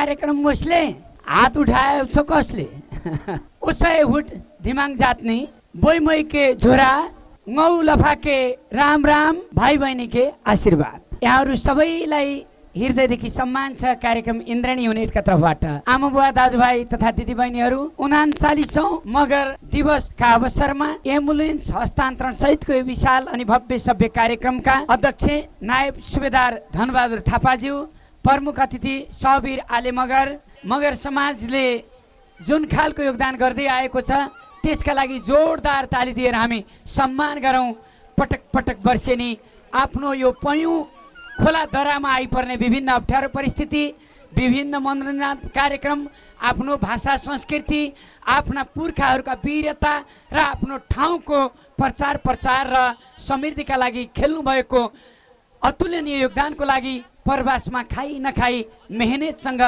कार्यक्रम मुसले हात उठाए छ कसले उसै हुट धिमाङ जात्ने बोइमै के झोरा ngau लफाके राम राम भाइ बहिनीके आशीर्वाद। यहाँहरू सबैलाई हृदयदेखि सम्मान छ। कार्यक्रम इन्द्राणी युनिटका तर्फबाट आमा बुवा दाजुभाइ तथा दिदीबहिनीहरू 39औं मगर दिवसका अवसरमा एम्बुलेन्स हस्तान्तरण सहितको यो विशाल अनि भव्य सभ्य कार्यक्रमका अध्यक्ष नायब सुबेदार धनबहादुर थापाज्यू, प्रमुख अतिथि सबीर आले मगर समाजले जुन खालको योगदान गर्दै आएको छ त्यसका लागि जोरदार ताली दिएर हामी सम्मान गरौँ। पटक पटक वर्षेनी आफ्नो यो पयौं खोला दरामा आइपर्ने विभिन्न अप्ठ्यारो परिस्थिति, विभिन्न मनोरञ्जन कार्यक्रम, आफ्नो भाषा संस्कृति, आफ्ना पुर्खाहरूका वीरता र आफ्नो ठाउँको प्रचार र समृद्धिका लागि खेल्नुभएको अतुलनीय योगदानको लागि प्रवासमा खाई नखाई मेहनतसँग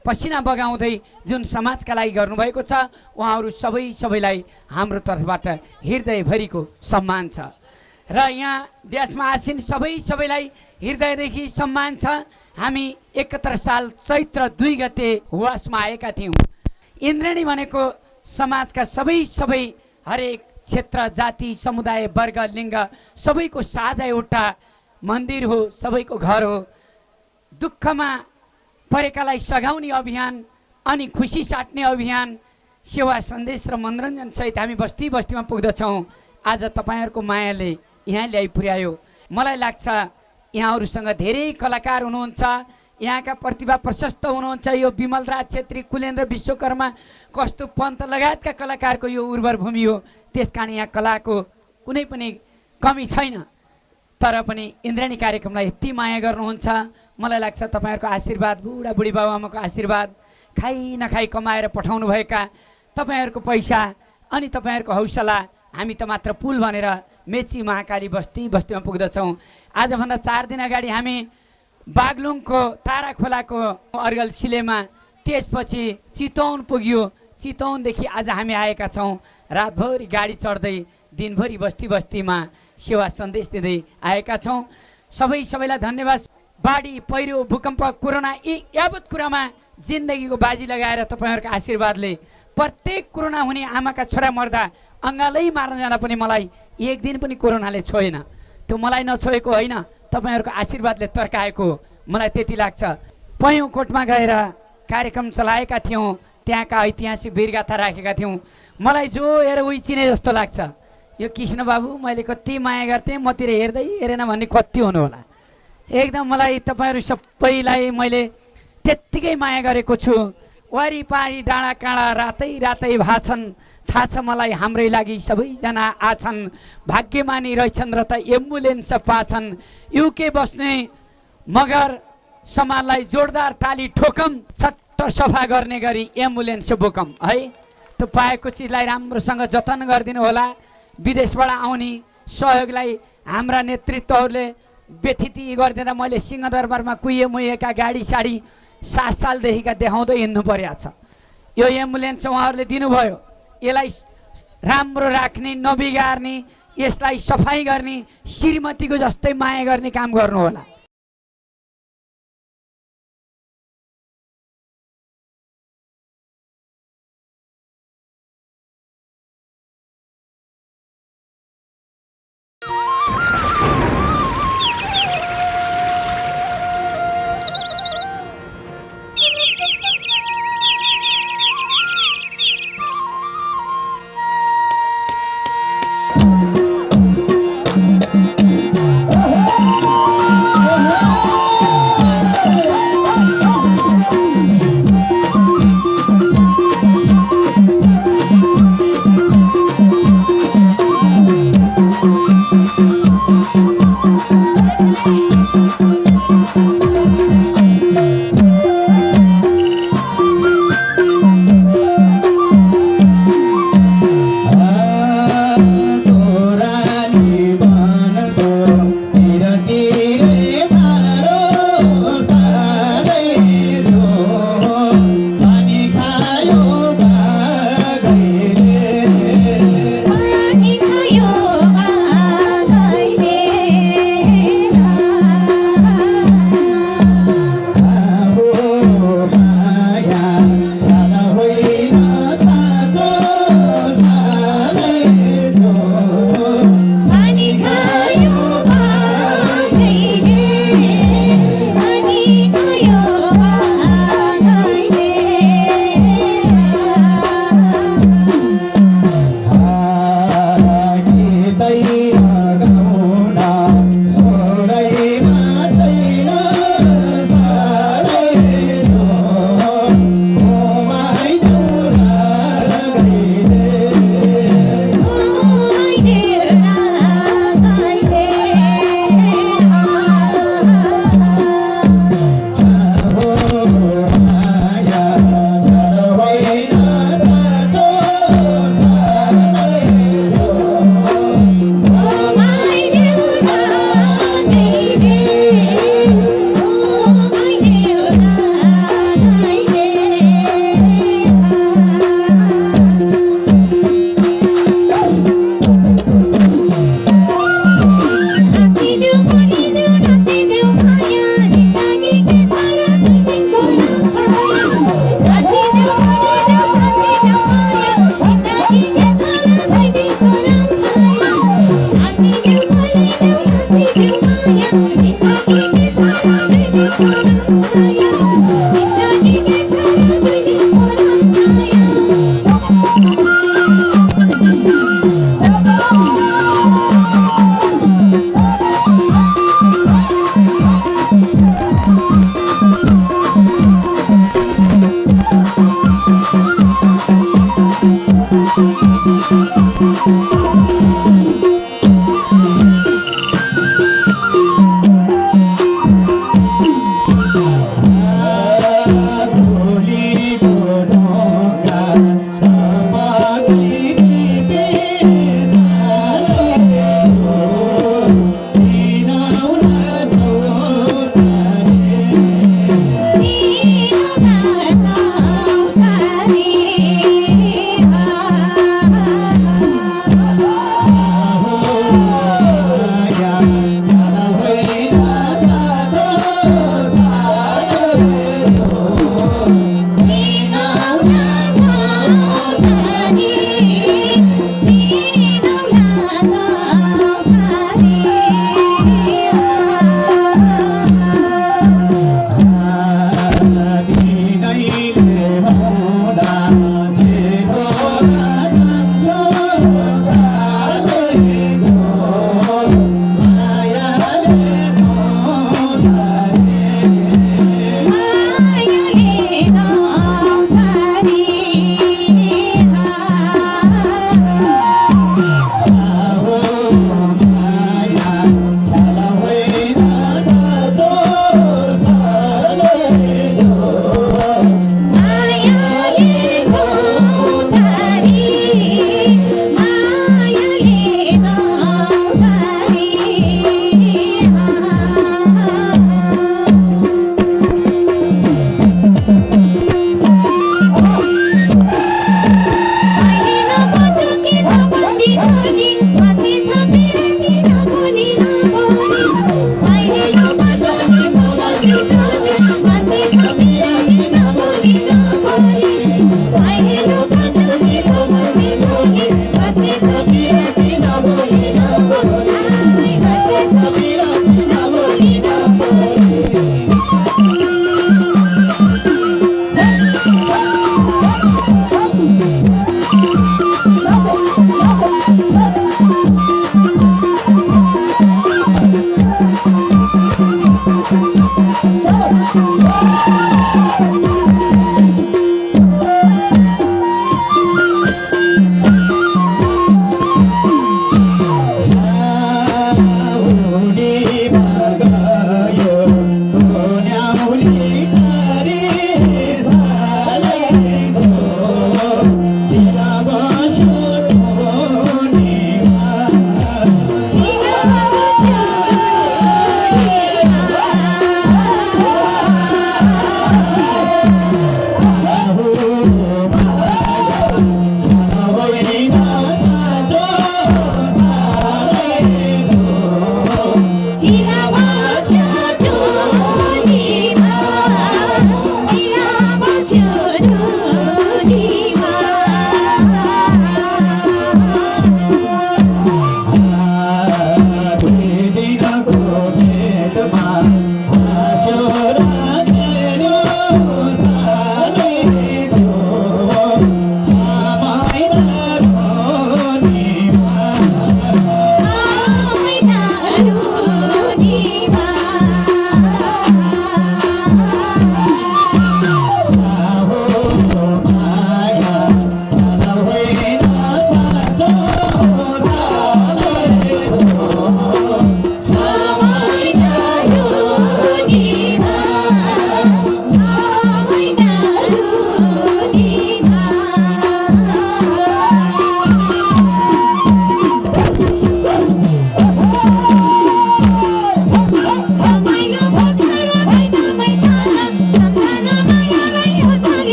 पसिना बगाउँदै जुन समाजका लागि गर्नुभएको छ उहाँहरू सबैलाई हाम्रो तर्फबाट हृदयभरिको सम्मान छ र यहाँ देशमा आसीन सबैलाई हृदयदेखि सम्मान छ। हामी 71 साल चैत्र 2 गते हुवासमा आएका थियौँ। इन्द्राणी भनेको समाजका सबै हरेक क्षेत्र, जाति, समुदाय, वर्ग, लिङ्ग सबैको साझा एउटा मन्दिर हो, सबैको घर हो। दुःखमा परेकालाई सघाउने अभियान अनि खुसी साट्ने अभियान, सेवा सन्देश र मनोरञ्जन सहित हामी बस्ती बस्तीमा पुग्दछौँ। आज तपाईँहरूको मायाले यहाँ ल्याइ पुर्यायो। मलाई लाग्छ यहाँहरूसँग धेरै कलाकार हुनुहुन्छ, यहाँका प्रतिभा प्रशस्त हुनुहुन्छ। यो विमलराज छेत्री, कुलेन्द्र विश्वकर्मा, कस्तुभ पन्त लगायतका कलाकारको यो उर्वर भूमि हो। त्यसकारण यहाँ कलाको कुनै पनि कमी छैन। तर पनि इन्द्राणी कार्यक्रमलाई यति माया गर्नुहुन्छ। मलाई लाग्छ तपाईँहरूको आशीर्वाद, बुढाबुढी बाबुआमाको आशीर्वाद, खाई नखाई कमाएर पठाउनु भएका तपाईँहरूको पैसा अनि तपाईँहरूको हौसला, हामी त मात्र पुल भनेर मेची महाकाली बस्तीमा पुग्दछौँ। आजभन्दा 4 दिन अगाडि हामी बागलुङको तारा खोलाको अर्गल सिलेमा, त्यसपछि चितवन पुग्यो। चितवनदेखि आज हामी आएका छौँ। रातभरि गाडी चढ्दै दिनभरि बस्तीमा सेवा सन्देश दिँदै आएका छौँ। सबैलाई धन्यवाद। बाढी, पहिरो, भूकम्प, कोरोना यावत कुरामा जिन्दगीको बाजी लगाएर तपाईँहरूको आशीर्वादले प्रत्येक कोरोना हुने आमाका छोरा मर्दा अङ्गालै मार्न जाँदा पनि मलाई एक दिन पनि कोरोनाले छोएन। त्यो मलाई नछोएको होइन, तपाईँहरूको आशीर्वादले तर्काएको मलाई त्यति लाग्छ। पयौँ कोटमा गएर कार्यक्रम चलाएका थियौँ, त्यहाँका ऐतिहासिक वीरगाथा राखेका थियौँ। मलाई जो हेर उही चिने जस्तो लाग्छ। यो कृष्ण बाबु मैले कति माया गर्थेँ, मतिर हेरेन भन्ने कति हुनु होला। एकदम मलाई तपाईँहरू सबैलाई मैले त्यत्तिकै माया गरेको छु। वारिपारी डाँडा काँडा रातै भाछन्, थाहा छ मलाई हाम्रै लागि सबैजना आछन्। भाग्यमानी रहेछन् र त एम्बुलेन्स पाछन्। युके बस्ने मगर समाजलाई जोरदार ताली ठोकम, छट्ट सफा गर्ने गरी एम्बुलेन्स बोकम है। त्यो पाएको चिजलाई राम्रोसँग जतन गरिदिनु होला। विदेशबाट आउने सहयोगलाई हाम्रा नेतृत्वहरूले व्यथिति गरिदिँदा मैले सिंहदरबारमा कुहिएमुहिएका गाडी साडी 7 सालदेखिका देखाउँदै हिँड्नु परेको छ। यो एम्बुलेन्स उहाँहरूले दिनुभयो। यसलाई राम्रो राख्ने, नबिगार्ने, यसलाई सफाई गर्ने, श्रीमतीको जस्तै माया गर्ने काम गर्नु होला।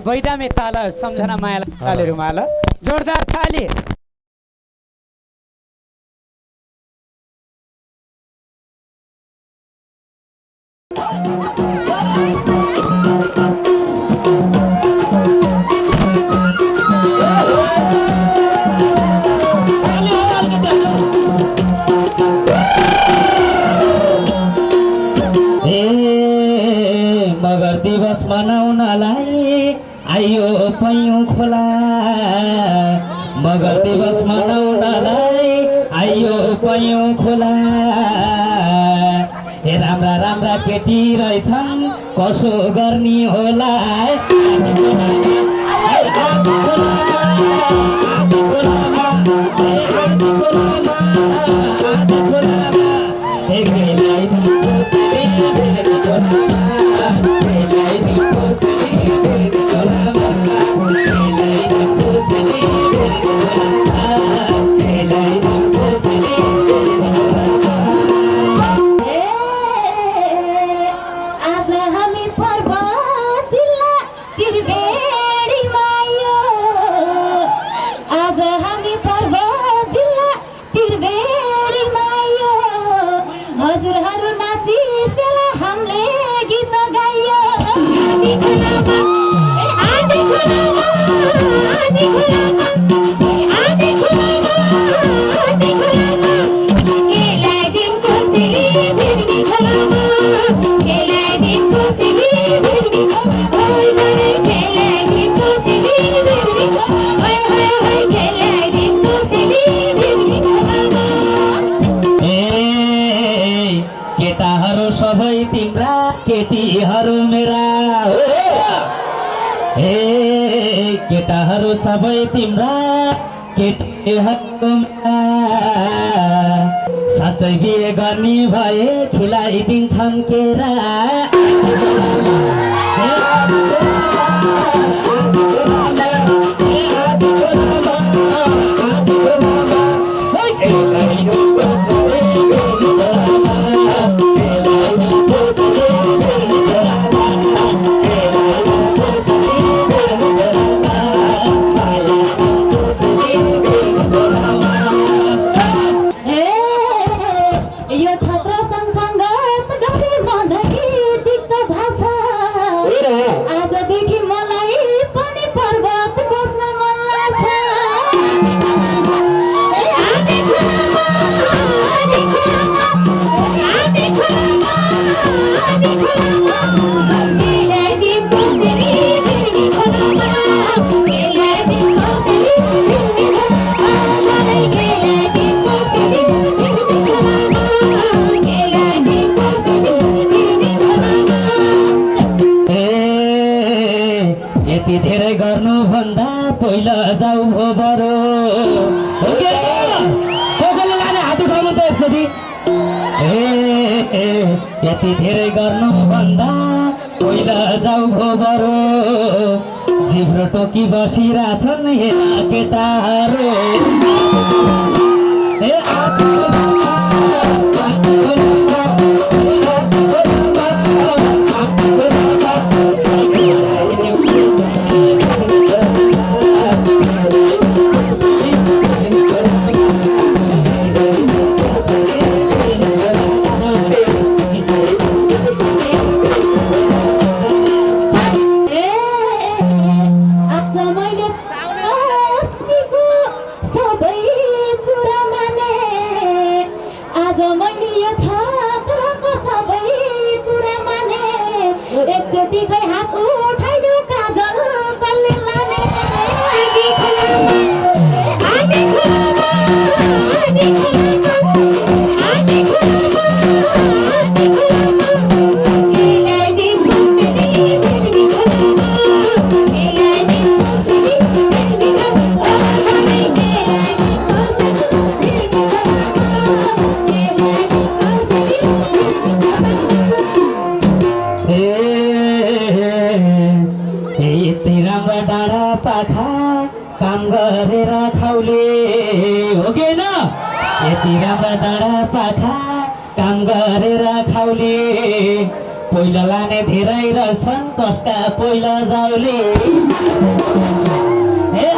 बैदामे ताल सम्झना माया ताले रुमाल जोरदार ताली। मगर दिवस मनाउनलाई आइयो पैयौँ खोला, मगर दिवस मनाउनलाई आइयो पैयौँ खोला। ए राम्रा राम्रा केटी रहेछन् कसो गर्ने होला। केटाहरू सबै तिम्रा केटीहरू मेरा हो। ए केटाहरू सबै तिम्रा केटीहरू मेरा, साँच्चै बिहे गर्ने भए खिलाइदिन्छन् केरा। यति धेरै गर्नुभन्दा पहिला जाऊ भो बरो। हात उठाउनु त एकचोटि। यति धेरै गर्नुभन्दा पहिला जाऊ भो बरो, जिब्रो टोकी बसिरहेछन् हेर केटाहरू। काम गरेर खाउले हो कि न, यति राम्रा डाँडा पाखा काम गरेर खाउले पहिला लाने धेरै रहेछन् कसका पहिला जाउले हे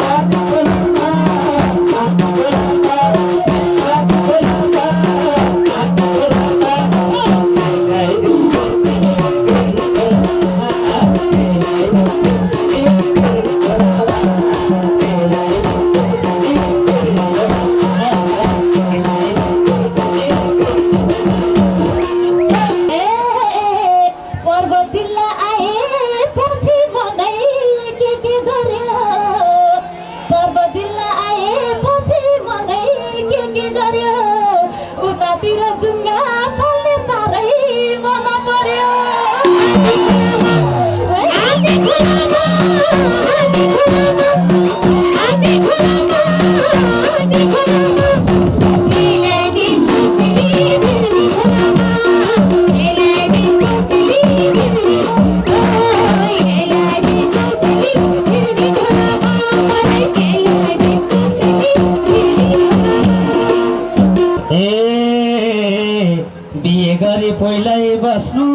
पहिल्यै बस्नु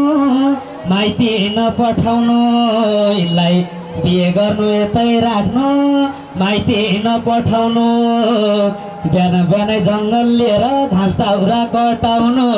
माइती नपठाउनु यसलाई बिहे गर्नु यतै राख्नु माइती नपठाउनु बिहान बिहानै जङ्गल लिएर घाँस दाउरा कटाउनु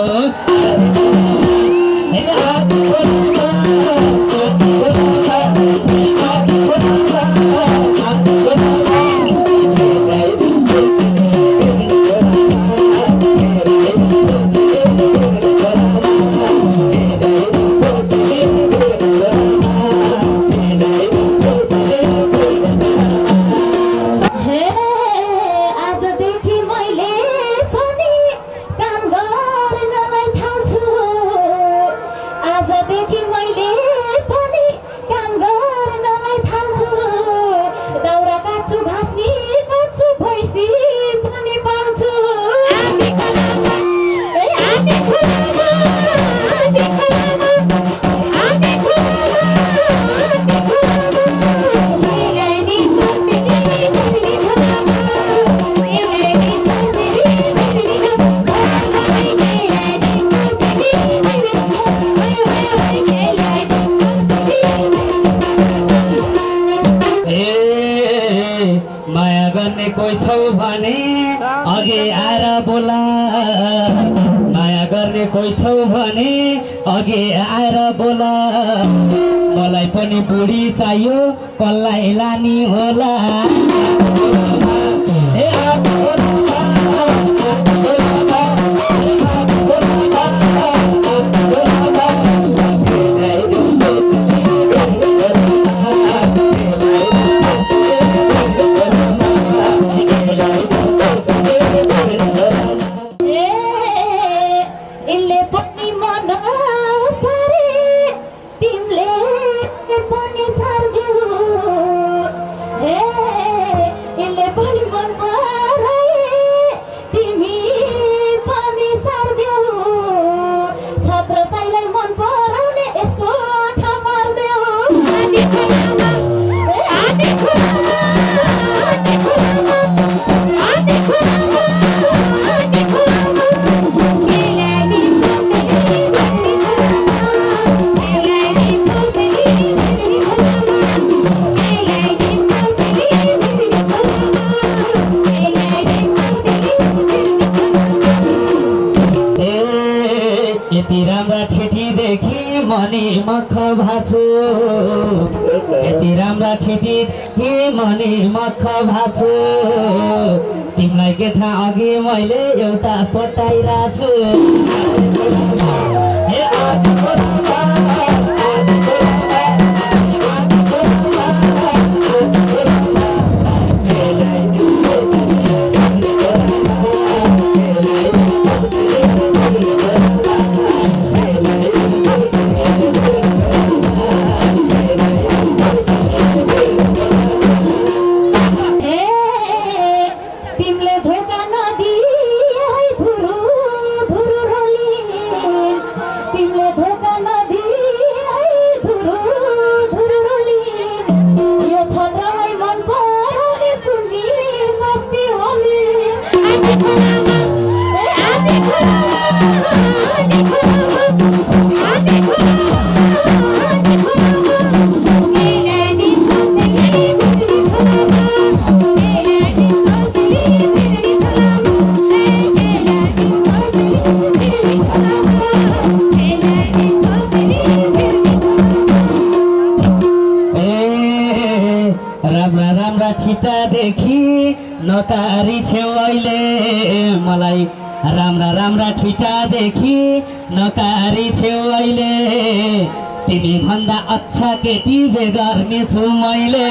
कोही छौ भने अघि आएर बोला माया गर्ने कोही छौ भने अघि आएर बोला मलाई पनि बुढी चाहियो कसलाई लानी होला मनी मख भाछु यति राम्रा ठिटी के मनी मख भाछु तिमीलाई के थाहा अघि मैले एउटा पटाइराछु धोका नदी मलाई राम्रा राम्रा ठिटादेखि नकारी छेउ अहिले तिमी भन्दा अच्छा केटी बे गर्नेछु मैले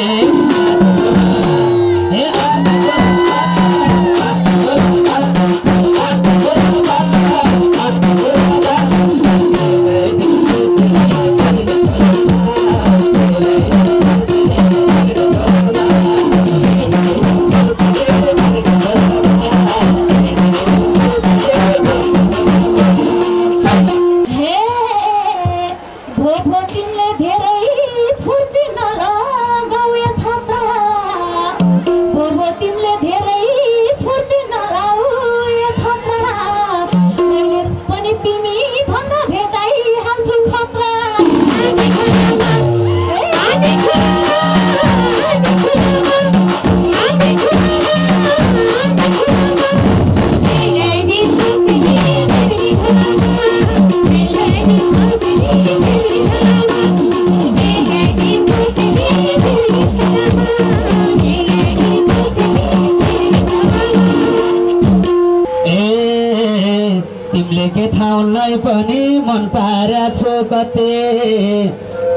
मन पाराछु कति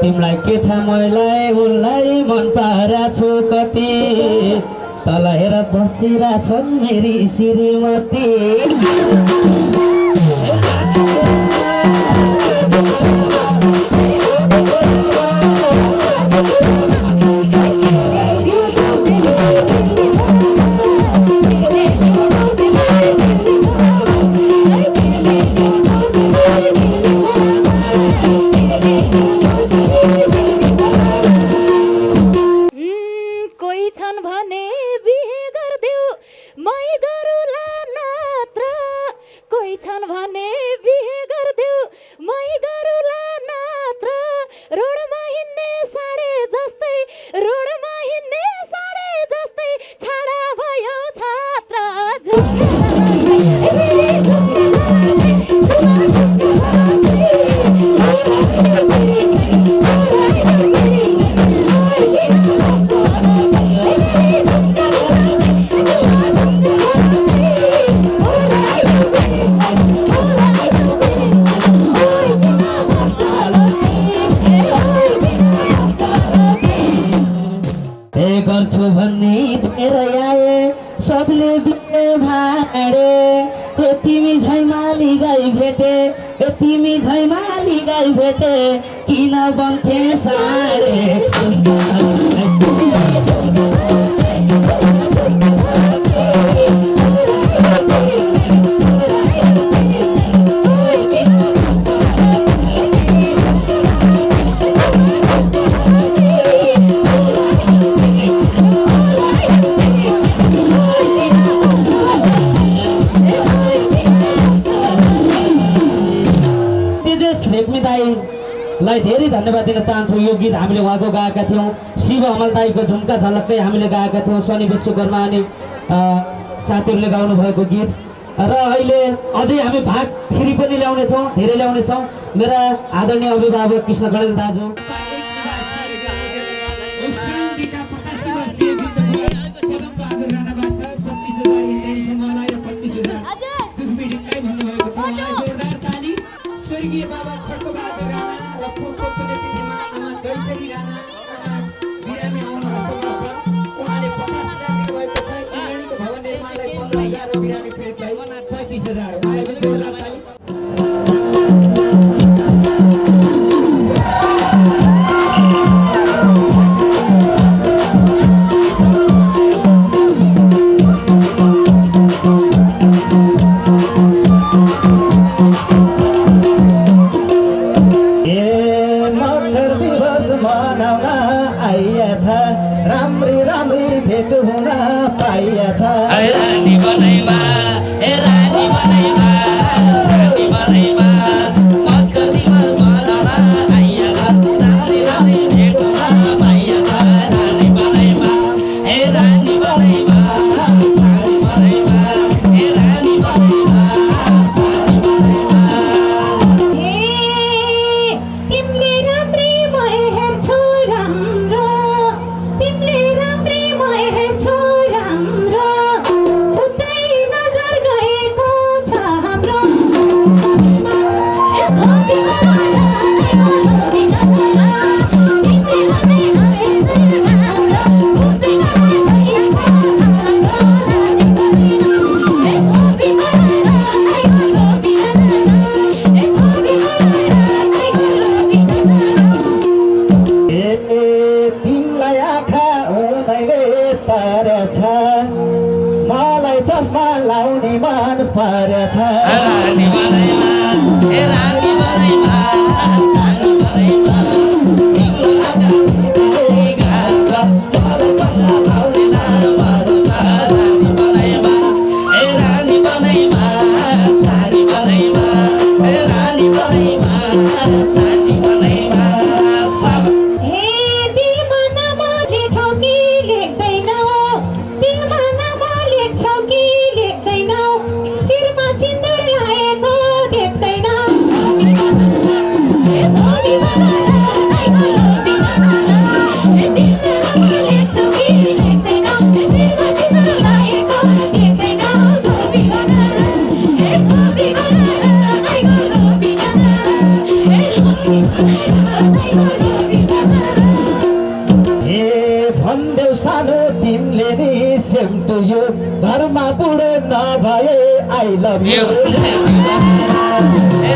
तिमीलाई के थाहा मैलाई उनलाई मन पाराछु कति तल हेर बसिरहेछन् मेरी श्रीमती गर्छु भन्ने धेरै आए सबले बिहे भाडे तिमी झै माली गाई भेटे तिमी झै माली गाई भेटे किन बन्थे साडे लाई धेरै धन्यवाद दिन चाहन्छु। यो गीत हामीले उहाँको गाएका थियौँ। शिव हमाल दाईको झुम्का झलक्कै हामीले गाएका थियौँ। शनि विश्वकर्मा अनि साथीहरूले गाउनु भएको गीत र अहिले अझै हामी भाग फेरि पनि ल्याउनेछौँ, धेरै ल्याउनेछौँ। मेरा आदरणीय अभिभावक कृष्ण गणेश दाजु स्वर्गीय बाबा खड्कोबाट राणा र फुलकोटको नेतृत्वमा आमा जयश्री राणा बिरामी आउनुहुन्छ उहाँले 50,000 दिनुभएको छ। इरानीको भवन निर्माणलाई 15,000 र बिरामी पीडितलाई 35,000 उहाँलाई पनि जोरदार ताली। Hey छ रानी बनाइमा ए रानी बनाइमा सानी बनाइमा तिम्रो आँखा गाछ मलाई बसा आउनेला मरुता रानी बनाइमा ए रानी बनाइमा सानी बनाइमा ए रानी बनाइमा सानी बनाइमा सब भन्देऊ सानो तिमीले नि सेम टु यु घरमा बुढो नभए आई लभ यु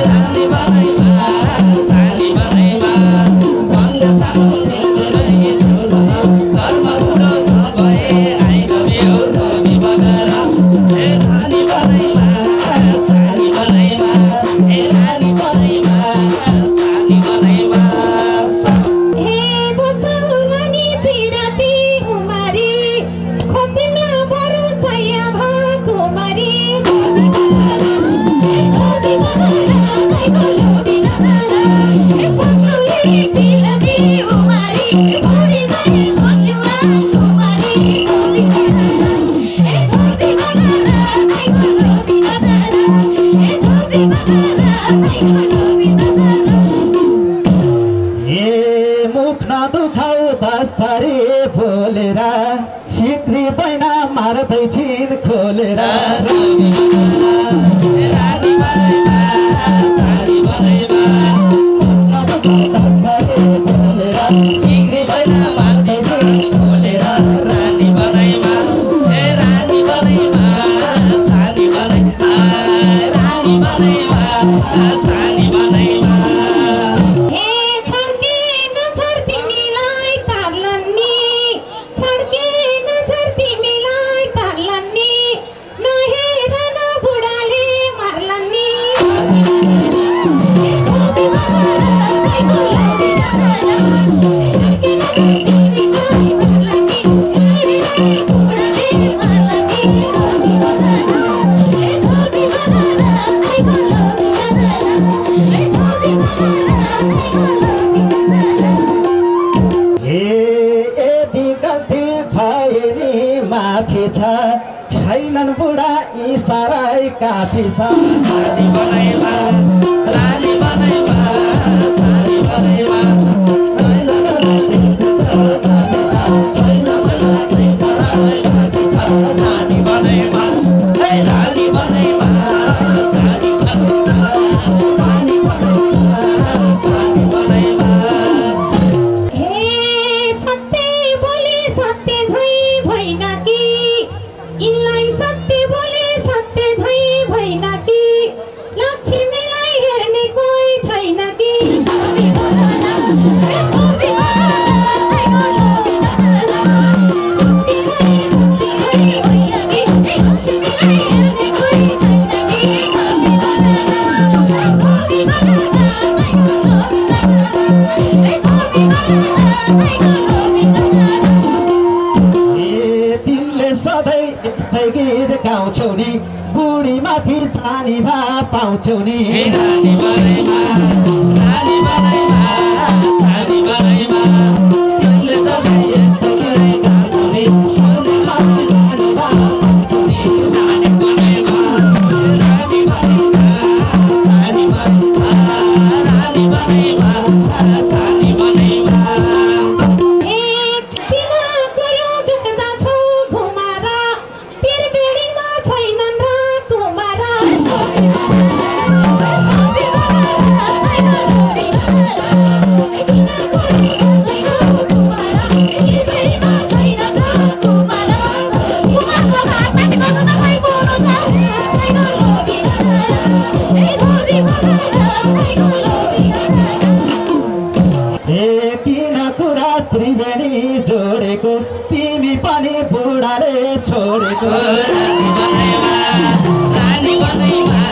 रानी बनाइमा सानी बनाइमा भन्दा सानो तिमीले घरमा बुढो नभए आई लभ यु रवि बगर ए रानी बनाइमा सानी बनाइमा ए रानी बनाइमा सानी बनाइमा मुख नदुखाउ दस्तरी बोलेर सिक्री बैना मार्दै छिन् खोलेर रानी बनाइमा सानी बनाइमा सिक्री बैना मार्दै छिन् खोलेर रानी बनाइमा ए रानी बनाइमा सानी बनाइमा रानी बनाइमा सानी बनाइमा माथि छ छैनन् बुढा इसारै काफी छ रानी बनाइमा रानी बनाइमा सानी बनाइमा छैन मलाई इसारै काफी छ रानी बनाइमा ए रानी बनाइमा सानी बनाइमा रानी बनाइमा सानी बनाइमा तिमीले सधैँ यस्तै गीत गाउँछौ नि बुढी माथि छानी भा पाउँछौ नि रानी बनाइमा सानी बनाइमा तिमीले सधैँ यस्तो गरी गाउँछौ नि बुढी माथि छानी भा पाउँछौ नि रानी बनाइमा सानी बनाइमा रानी बनाइमा सानी बनाइमा त्रिवेणी जोडेको तिमी पनि बुढाले छोडेको रानी बनाइमा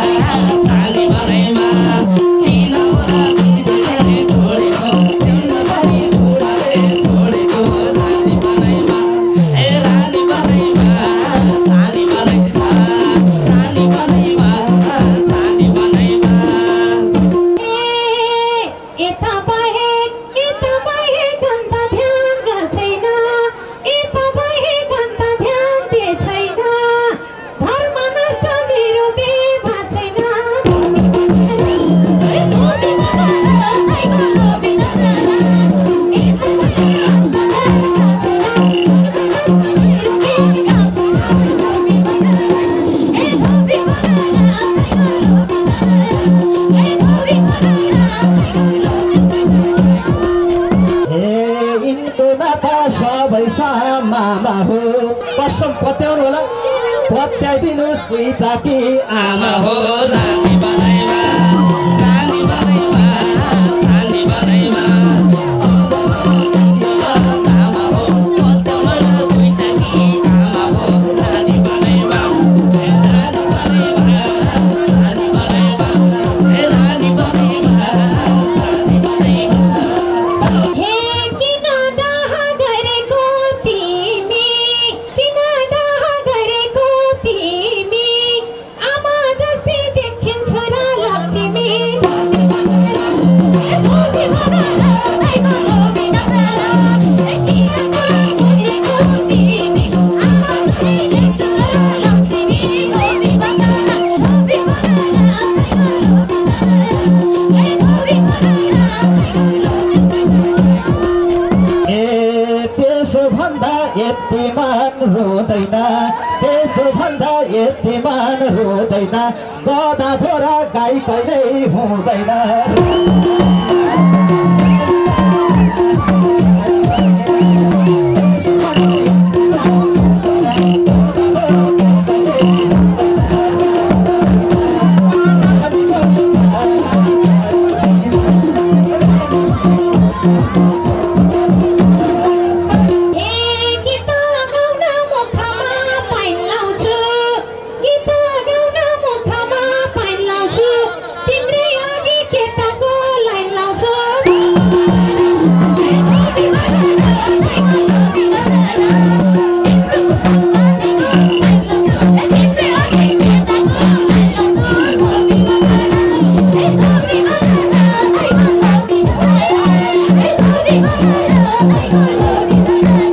पत्याइदिनुहोस् दुई चाकी आमा हो रानी बनाइमा सानी बनाइमा आमा हो पत्याउन दुई टाकी आमा हो रानी बनाइमा रानी बनाइमा सानी बनाइमा रानी बनाइमा सानी बनाइमा हे किन डाह गरेको तिमी किन डाह गरेको तिमी आमा जस्तै देखिन्छ र लक्ष्मी लोभी बनारा आइको लोभी नगरा किन डाह गरेको तिमी आमा जस्तै देखिन्छ र लक्ष्मी लोभी बनारा आइको लोभी नगरा लोभी बनारा आइको लोभी ए त्यसो भन्दा यतिमान रोँदैन त्यसो भन्दा यतिमान रोँदैन गधा बोरा गाई कहिल्यै हुँदैन गीत गाउन मुखमा पाइन लाउँछु गीत गाउन मुखमा पाइन लाउँछु तिम्रै अघि केटाको लाइन लाउँछु लोभी बनारा आइको लोभी नगरा तिम्रै अघि केटाको लाइन लाउँछु लोभी बनारा लोभी बनारा आइको लोभी नगरा लोभी बनारा आइको लोभी नगरा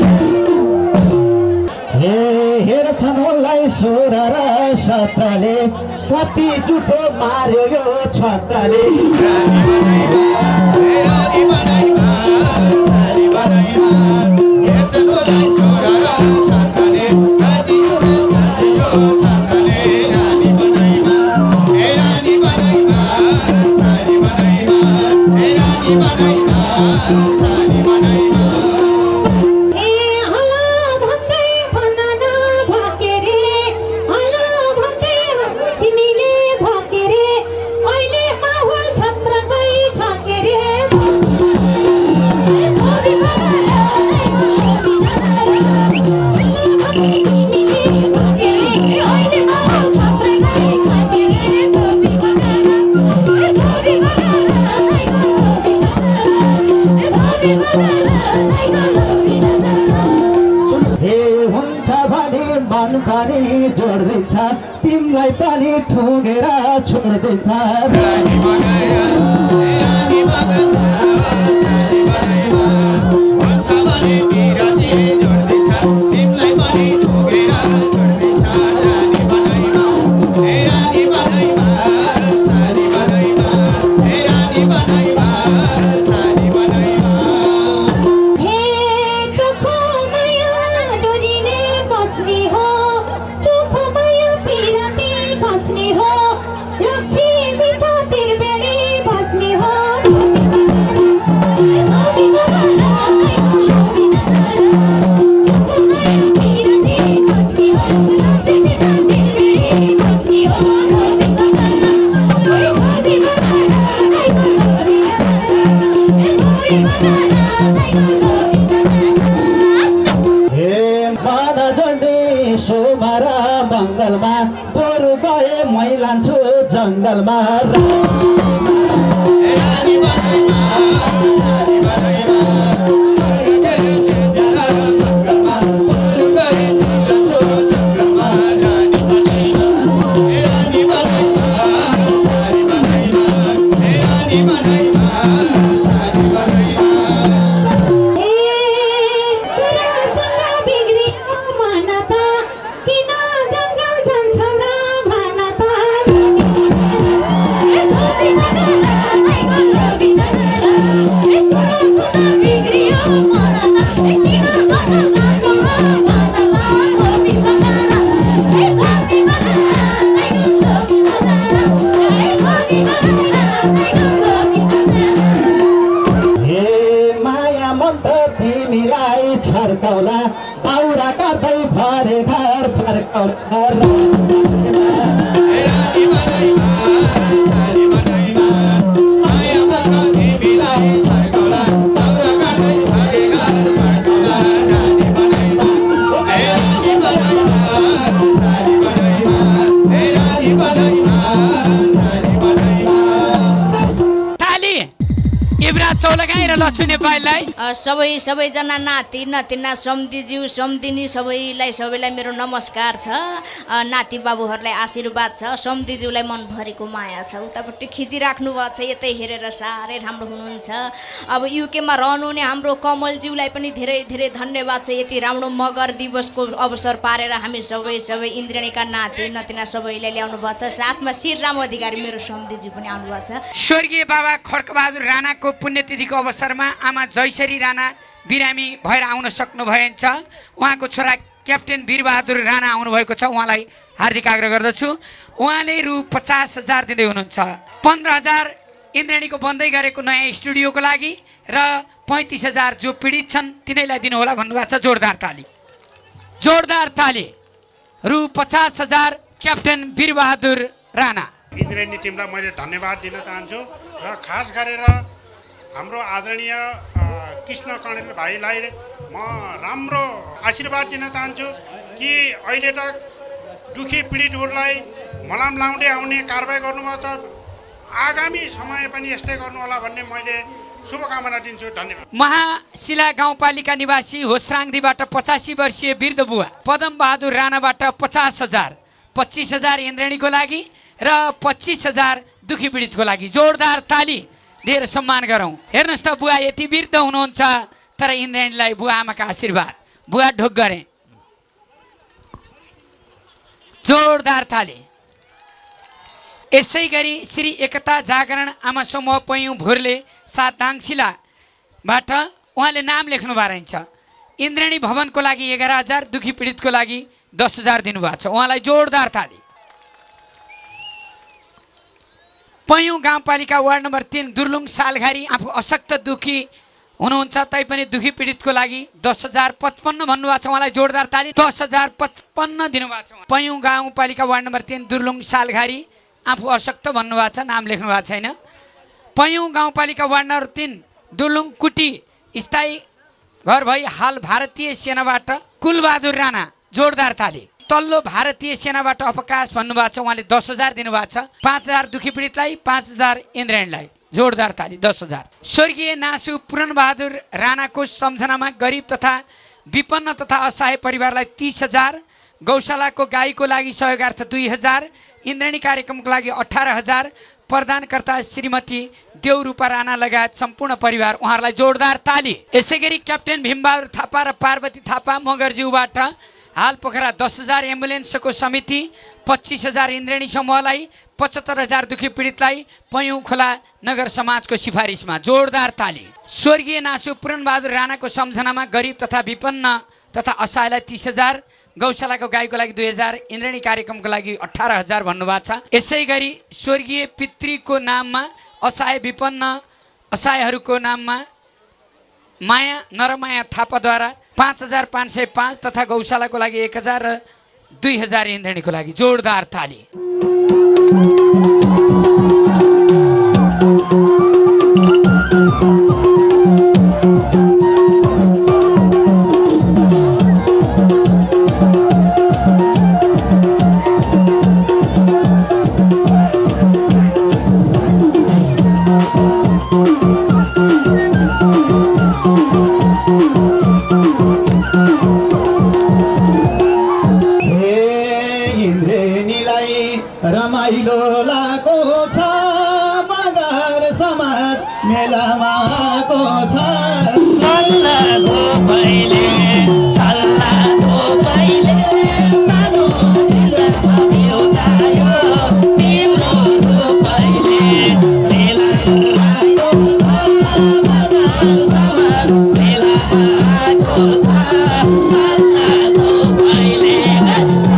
हेर्छन् उनलाई 16 र 17ले कति जुठो मार्यो यो छत्रले रानी बनाइमा सानी बनाइमा हेर्छन् मलाई 16 र 17ले कति जुठो मार्यो छत्रले रानी बनाइमा सानी बनाइमा रानी बनाइमा सानी बनाइमा ए हला भन्दै भन्न नभके रे हला भन्दै तिमीले भके रे अहिले माहौल छत्रकै छके रे लोभी बनारा आइको लोभी नगरा तिमीले भके रे अहिले माहौल छत्रकै छके रे लोभी बनारा आइको लोभी नगरा लोभी बनारा आइको लोभी नगरा हे हुन्छ भने मन पनि जोड्दिन्छ तिमीलाई पनि ठुङ्गेर छोड्दिन्छ रानी बनाइमा सानी बनाइमा भन्छ भने बिराती जोड्दिन्छ तिमीलाई पनि ठोकेर छोड्दिन्छ रानी बनाइमा सानी बनाइमा रानी बनाइमा सानी बनाइमा हे चोखो माया डोरीले बस्ने हो चोखो माया पिराती बस्ने हो लक्ष्मी खातिर बेडी बस्ने हो लोभी बनारा आइको लोभी नगरा चोखो माया पिराती बस्ने हो लक्ष्मी खातिर बेडी बस्ने हो लोभी बनारा आइको लोभी नगरा लोभी बनारा आइको लोभी नगरा हे मन जन्डी सोमबार मङ्गलमा बरु गए मै लान्छु जङ्गलमा रानी बनाइमा सानी बनाइमा जङ्गलमा गरे जङ्गलमा रानी बनाइमा सानी बनाइमा रानी बनाइमा सानी बनाइमा कुरा सुन्न बिग्रियो मन त किन जङ्गल जान्छौ र भन त लोभी बनारा आइको लोभी नगरा कुरा लगाएर लक्ष्मी नेपाललाई सबैजना नाति नातिना सम्धिज्यू सम्धिनी सबैलाई मेरो नमस्कार छ। नाति बाबुहरूलाई आशीर्वाद छ, सम्धिज्यूलाई मनभरिको माया छ। उतापट्टि खिचिराख्नु भएको छ, यतै हेरेर साह्रै राम्रो हुनुहुन्छ। अब युकेमा रहनुहुने हाम्रो कमलज्यूलाई पनि धेरै धेरै धन्यवाद छ। यति राम्रो मगर दिवसको अवसर पारेर हामी सबै इन्द्रेणीका नाति नातिना सबैले ल्याउनु भएको छ। साथमा श्रीराम अधिकारी मेरो सम्धिज्यू पनि आउनु भएको छ। स्वर्गीय बाबा खड्कबहादुर राणाको पुण्यतिथिको अवसरमा आमा जयश्री राणा बिरामी भएर आउन सक्नु भएछ। उहाँको छोरा क्याप्टेन वीरबहादुर राणा आउनुभएको छ, उहाँलाई हार्दिक आग्रह गर्दछु। उहाँले रु 50,000 दिँदै हुनुहुन्छ। 15,000 इन्द्रेणीको बन्दै गरेको नयाँ स्टुडियोको लागि र 35,000 जो पीडित छन् तिनैलाई दिनुहोला भन्नुभएको छ। जोरदार ताली। रु 50,000 क्याप्टेन वीरबहादुर राणा। इन्द्रेणी टिमलाई मैले धन्यवाद दिन चाहन्छु र खास गरेर हाम्रो आदरणीय कृष्ण कणेल भाइलाई म राम्रो आशीर्वाद दिन चाहन्छु कि अहिले त दुखी पीडितहरूलाई मलाम लाउँदै आउने कारबाही गर्नुभएको छ। आगामी समय पनि यस्तै गर्नुहोला भन्ने मैले शुभकामना दिन्छु। धन्यवाद। महाशिला गाउँपालिका निवासी होस्राङदीबाट 85 वर्षीय वृद्ध बुवा पदम बहादुर राणाबाट 50,000, 25,000 इन्द्रेणीको लागि र 25,000 दुखी पीडितको लागि। जोरदार ताली दिएर सम्मान गरौँ। हेर्नुहोस् त बुवा यति वृद्ध हुनुहुन्छ तर इन्द्रेणीलाई बुवा आमाका आशीर्वाद। बुवा ढोक गरे। जोरदार ताली। यसै गरी श्री एकता जागरण आमा समूह पयौँ भोरले सात दाङशिलाबाट उहाँले नाम लेख्नु भएको रहेछ। इन्द्रेणी भवनको लागि 11,000, दुखी पीडितको लागि 10,000 दिनुभएको छ। उहाँलाई जोरदार ताली। पयौँ गाउँपालिका वार्ड नम्बर 3 दुर्लुङ सालघारी आफू अशक्त दुखी हुनुहुन्छ तैपनि दुखी पीडितको लागि 10,055 भन्नुभएको छ। उहाँलाई जोरदार ताली। 10,055 दिनुभएको छ। पयौँ गाउँपालिका वार्ड नम्बर 3 दुर्लुङ सालघारी आफू अशक्त भन्नुभएको छ, नाम लेख्नु भएको छैन। पयौँ गाउँपालिका वार्ड नम्बर 3 दुर्लुङ कुटी स्थायी घर भई हाल भारतीय सेनाबाट कुलबहादुर राणा। जोरदार ताली। तल्लो भारतीय सेनाबाट अवकाश भन्नुभएको छ, उहाँले 10,000 दिनुभएको छ। 5,000 दुखी पीडितलाई, 5,000 इन्द्रेणीलाई। जोरदार ताली। 10,000। स्वर्गीय नासु पूरणबहादुर राणाको सम्झनामा गरिब तथा विपन्न तथा असहाय परिवारलाई 30,000, गौशालाको गाईको लागि सहयोगार्थ 2,000, इन्द्रेणी कार्यक्रमको लागि 18,000, प्रदानकर्ता श्रीमती देवरूपा राणा लगायत सम्पूर्ण परिवार, उहाँहरूलाई जोरदार ताली। यसै गरी क्याप्टेन भीमबहादुर थापा र पार्वती थापा मगरज्यूबाट हाल पोखरा 10,000 एम्बुलेन्सको समिति, 25,000 इन्द्रेणी समूहलाई, 75,000 दुखी पीडितलाई पयौँ खोला नगर समाजको सिफारिसमा। जोरदार ताली। स्वर्गीय नासु पूरणबहादुर राणाको सम्झनामा गरिब तथा विपन्न तथा असहायलाई 30,000, गौशालाको गाईको लागि 2,000, इन्द्रेणी कार्यक्रमको लागि 18,000 भन्नुभएको छ। यसै गरी स्वर्गीय पितृको नाममा असहाय विपन्न असहायहरूको नाममा माया नरमाया थापाद्वारा 5,505 तथा गौशालाको लागि 1,000 र 2,000 इन्द्रेणीको लागि। जोरदार ताली। रमाइलो लागो छ मगर समाज मेलामा आएको छ। सल्लाहको पहिले सानो दिलमा बिउजायो तिम्रो रूपैले मेलामा आएको छ मगर समाज मेलामा आएको छ। सल्लाहको पहिले सानो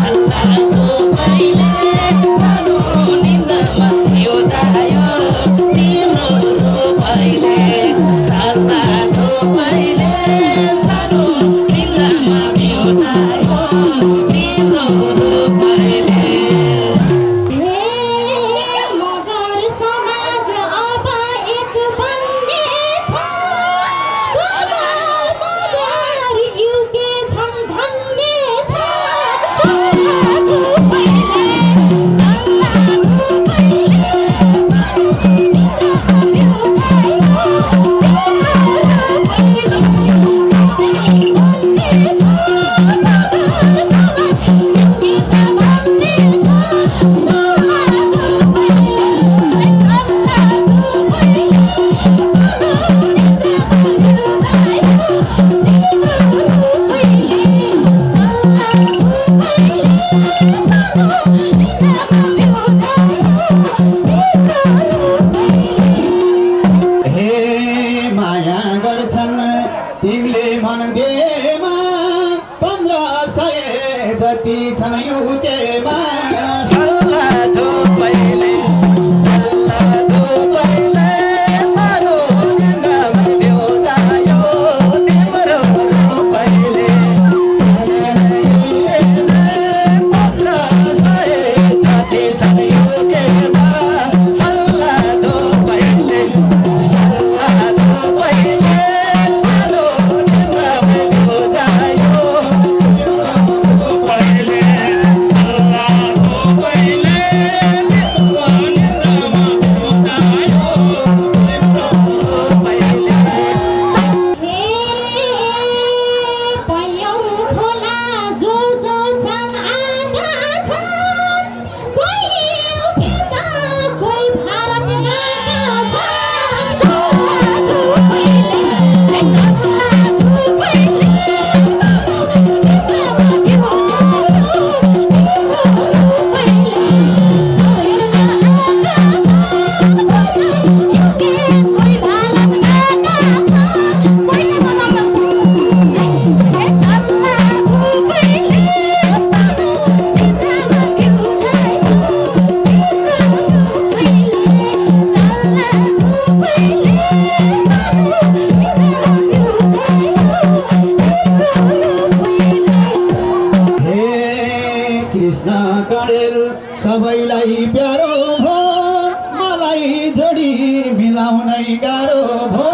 मिलाउनै गाह्रो भो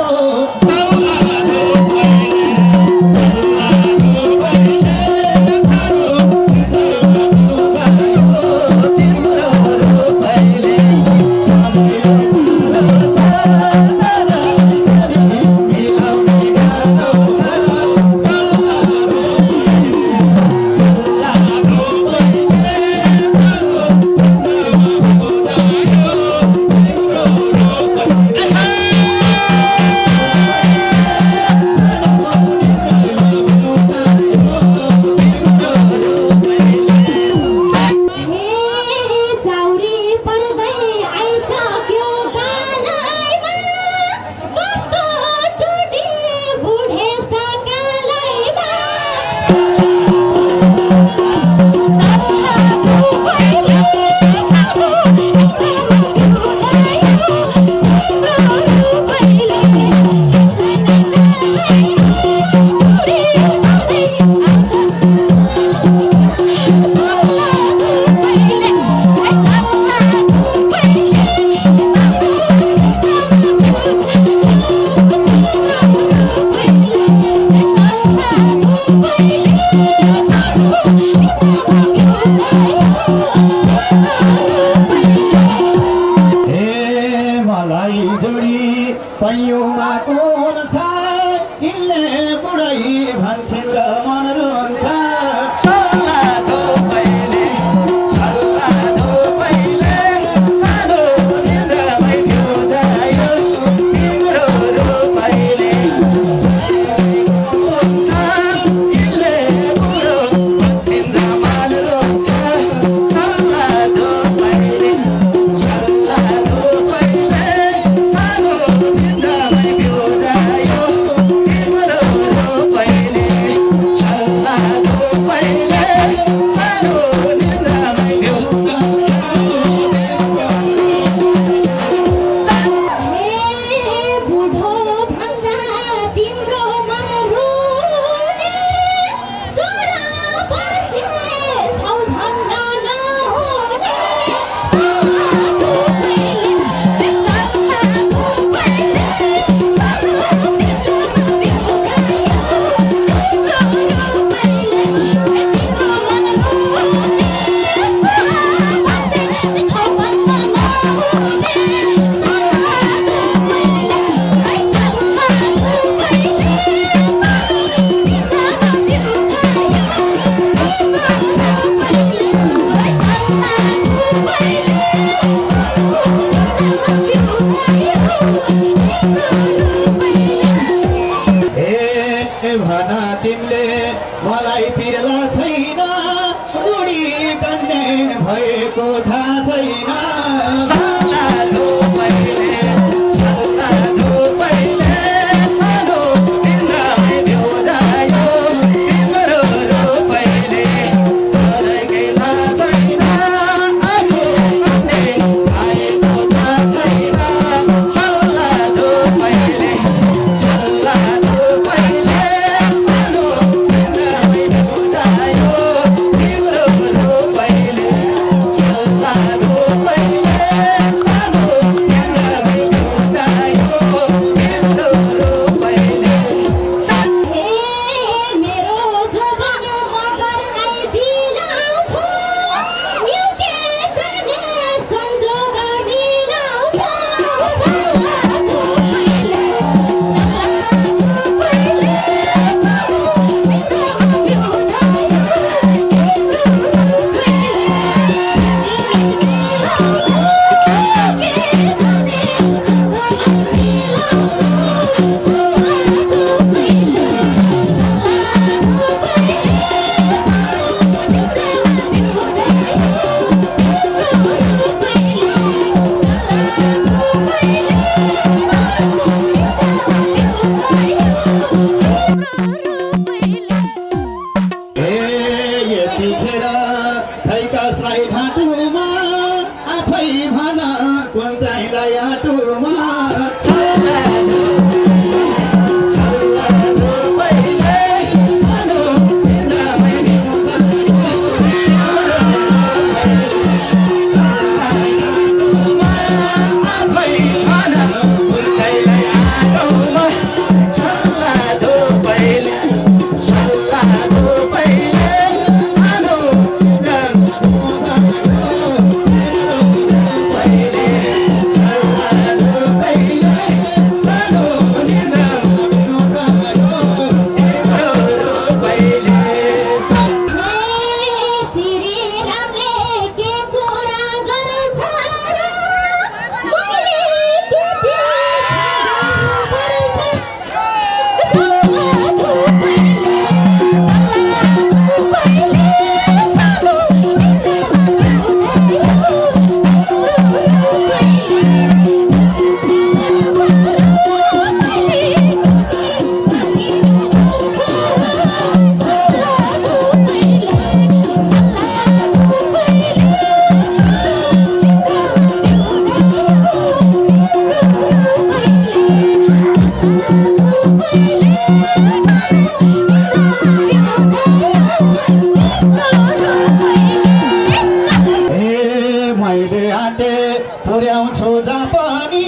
आउँछु जहाँ पनि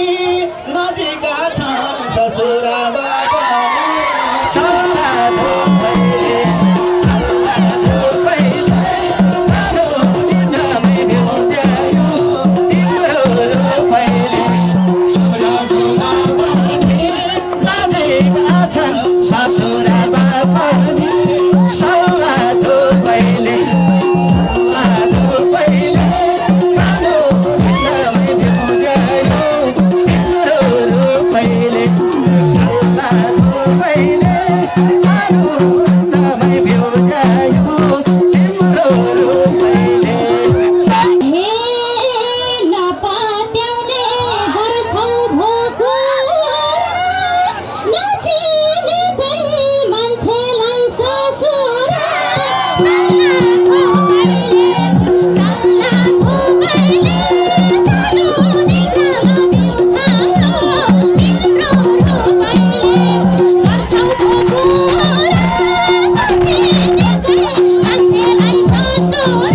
नजिका छन् ससुराबा पनि सल्लाह धोपैले सानो निन्द्रामै भ्याउज्यायो तिम्रो रोपैले ससुराबा पनि नजिका छन् ससुराबा पनि सल्लाह धोपैले सानो निन्द्रामै भ्याउज्यायो तिम्रो रोपैले सल्लाह धोपैले सानो निन्द्रामै भ्याउज्यायो तिम्रो रोपैले हे नपात्याउने गर्छौ भोको नचिनेकै मान्छेलाई ससुर सल्लाह थोपैले सानो निन्द्रामा बिउछायो तिम्रो रोपैले गर्छौ भोको नचिनेकै मान्छेलाई ससुर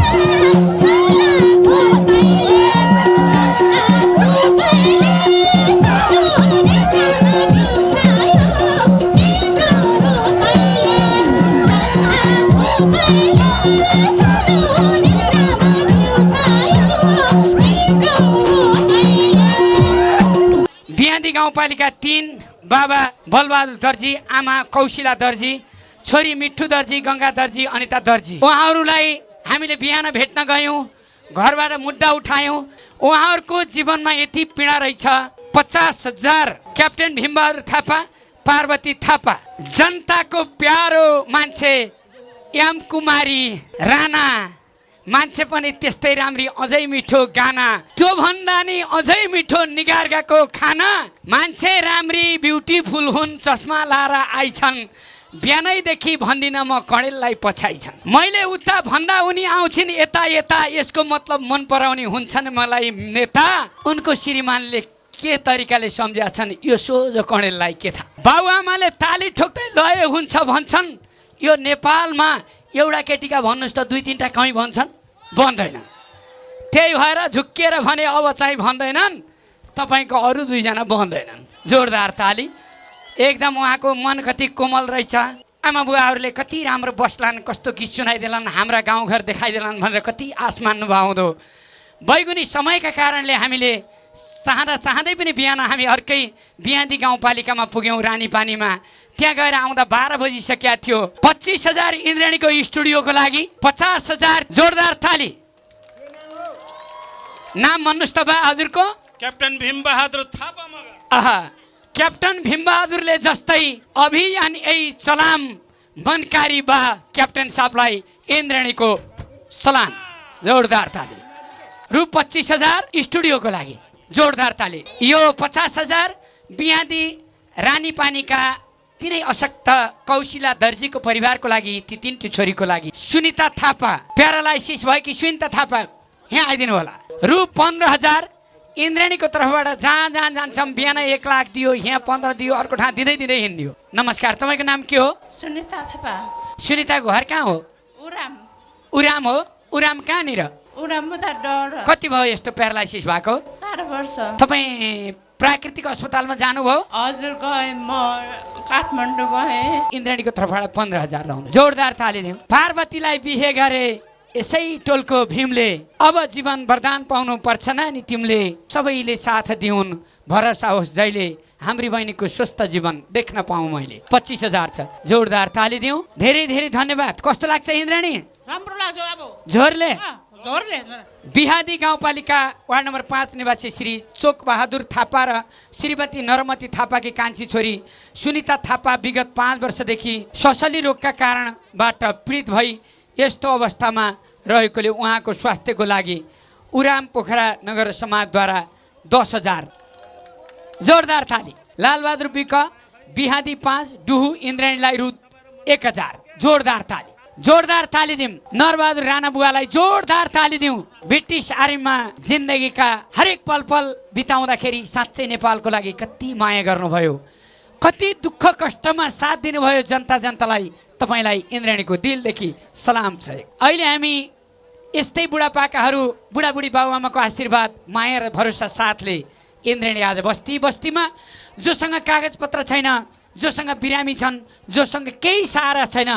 सल्लाह थोपैले सानो निन्द्रामा बिउछायो तिम्रो रोपैले सानो निन्द्रामा बिउछायो तिम्रो रोपैले बिहादी गाउँपालिका 3 बाबा बलबहादुर दर्जी, आमा कौशिला दर्जी, छोरी मिठ्ठु दर्जी, गङ्गा दर्जी, अनिता दर्जी। उहाँहरूलाई हामीले बिहान भेट्न गयौँ, घरबाट मुद्दा उठायौँ। उहाँहरूको जीवनमा यति पीडा रहेछ। 50,000 क्याप्टेन भीमबहादुर थापा, पार्वती थापा, जनताको प्यारो मान्छे एम कुमारी राणा, मान्छे पनि त्यस्तै राम्री, अझै मिठो गाना, त्यो भन्दा नि अझै मिठो निगारगाको खाना। मान्छे राम्री ब्युटिफुल हुन्, चस्मा लाएर आइछन्, बिहानैदेखि भन्दिन म कणेललाई पछाइछन्। मैले उता भन्दा उनी आउँछिन् यता यता, यसको मतलब मन पराउने हुन्छन् मलाई नेता। उनको श्रीमानले के तरिकाले सम्झ्या छन् यो सोझो कणेललाई के थाहा। बाबुआमाले ताली ठोक्दै लय हुन्छ भन्छन्। यो नेपालमा एउटा केटीका भन्नुहोस् त 2-3टा कहीँ भन्छन्? भन्दैन। त्यही भएर झुक्किएर भने अब चाहिँ भन्दैनन्, तपाईँको अरू 2जना भन्दैनन्। जोरदार ताली। एकदम उहाँको मन कति कोमल रहेछ। आमा बुवाहरूले कति राम्रो बस्लान्, कस्तो गीत सुनाइदेलान्, हाम्रा गाउँघर देखाइदेलान् भनेर कति आश मान्नु भाउँदो। बैगुनी समयका कारणले हामीले चाहँदै पनि बिहान हामी अर्कै बिहादी गाउँपालिकामा पुग्यौँ रानीपानीमा। त्यहाँ गएर आउँदा 12 बजिसकेका थियो। 25,000 इन्द्रेणीको स्टुडियोको लागि 50,000 जोरदार ताली। नाम भन्नुहोस् त बा हजुरको? क्याप्टेन भीमबहादुर थापा मगर। आहा, क्याप्टन भीमबहादुरले जस्तै अभियान यही सलाम बनकारी बा क्याप्टेन साहबलाई इन्द्रेणीको सलाम। जोरदार ताली। रु 25,000 स्टुडियोको लागि जोरदार ताली। यो 50,000 बिहादी रानीपानीका तिनै अशक्त कौशिला दर्जीको परिवारको लागि, ती 3टी छोरीको लागि। सुनिता थापा, प्यारालाइसिस भएकी सुनिता थापा यहाँ आइदिनु होला। रु 15,000 इन्द्रेणीको तर्फबाट जहाँ जहाँ जान्छौँ बिहान 1 लाख दियो, यहाँ 15 दियो, अर्को ठाउँ दिँदै हिँडियो। नमस्कार, तपाईँको नाम के हो? सुनिता थापा। सुनिता घर कहाँ हो? उराम हो। उराम कहाँनिर? उराम त डर। कति भयो यस्तो प्यारालाइसिस भएको? 4 वर्ष। तपाईँ प्राकृतिक अस्पतालमा जानुभयो? हजुर गएँ, म काठमाडौँ गएँ। इन्द्रेणीको तर्फबाट 15,000 लाउनु। जोरदार ताली दिउँ। पार्वतीलाई बिहे गरे यसै टोलको भीमले, अब जीवन वरदान पाउनु पर्छ नानी तिमीले, सबैले साथ दिउन्, भरोसा होस् जहिले, हाम्री बहिनीको स्वस्थ जीवन देख्न पाऊँ मैले। 25,000 छ। जोरदार ताली दिउँ। धेरै धेरै धन्यवाद। कस्तो लाग्छ इन्द्रेणी? राम्रो लाग्छ अब। जोरले। जोरले। बिहादी गाउँपालिका वार्ड नम्बर 5 निवासी श्री चोक बहादुर थापा र श्रीमती नरमती थापाकी कान्छी छोरी सुनिता थापा विगत 5 वर्षदेखि ससली रोगका कारणबाट पीडित भई यस्तो अवस्थामा रहेकोले उहाँको स्वास्थ्यको लागि उराम पोखरा नगर समाजद्वारा 10,000। जोरदार ताली। लालबहादुर विक बिहादी 5 डुहु इन्द्रेणीलाई रु 1,000। जोरदार ताली। जोरदार ताली दिउँ। नरबहादुर राणा बुवालाई जोरदार ताली दिउँ। ब्रिटिस आर्मीमा जिन्दगीका हरेक पल बिताउँदाखेरि साँच्चै नेपालको लागि कति माया गर्नुभयो, कति दुःख कष्टमा साथ दिनुभयो जनतालाई। तपाईँलाई इन्द्रेणीको दिलदेखि सलाम छ। अहिले हामी यस्तै बुढापाकाहरू बुढाबुढी बाबुआमाको आशीर्वाद माया र भरोसा साथले इन्द्रेणी आज बस्ती बस्तीमा जोसँग कागजपत्र छैन, जोसँग बिरामी छन्, जोसँग केही सहारा छैन,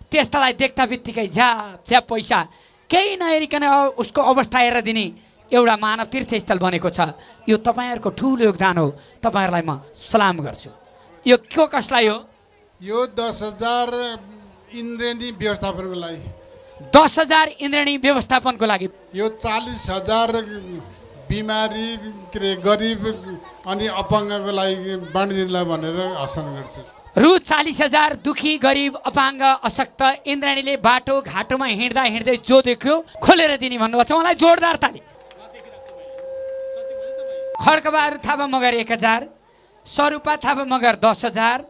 त्यस्तालाई देख्दा बित्तिकै झ्याप झ्याप पैसा केही नहेरिकन उसको अवस्था हेरेर दिने एउटा मानव तीर्थस्थल बनेको छ। यो तपाईँहरूको ठुलो योगदान हो। तपाईँहरूलाई म सलाम गर्छु। यो को कसलाई हो? यो 10,000 इन्द्रेणी व्यवस्थापनको लागि। 10,000 इन्द्रेणी व्यवस्थापनको लागि। यो 40,000 बिमारी के अरे गरिब अनि अपाङ्गको लागि बाँडिदिनलाई भनेर आसन गर्छु। रु 40,000 दुखी गरिब अपाङ्ग अशक्त इन्द्रेणीले बाटो घाटोमा हिँड्दा हिँड्दै जो देख्यो खोलेर दिने भन्नुभएको छ। उहाँलाई जोरदार ताली। खड्कबहादुर थापा मगर 1,000, स्वरूपा थापा मगर 10,000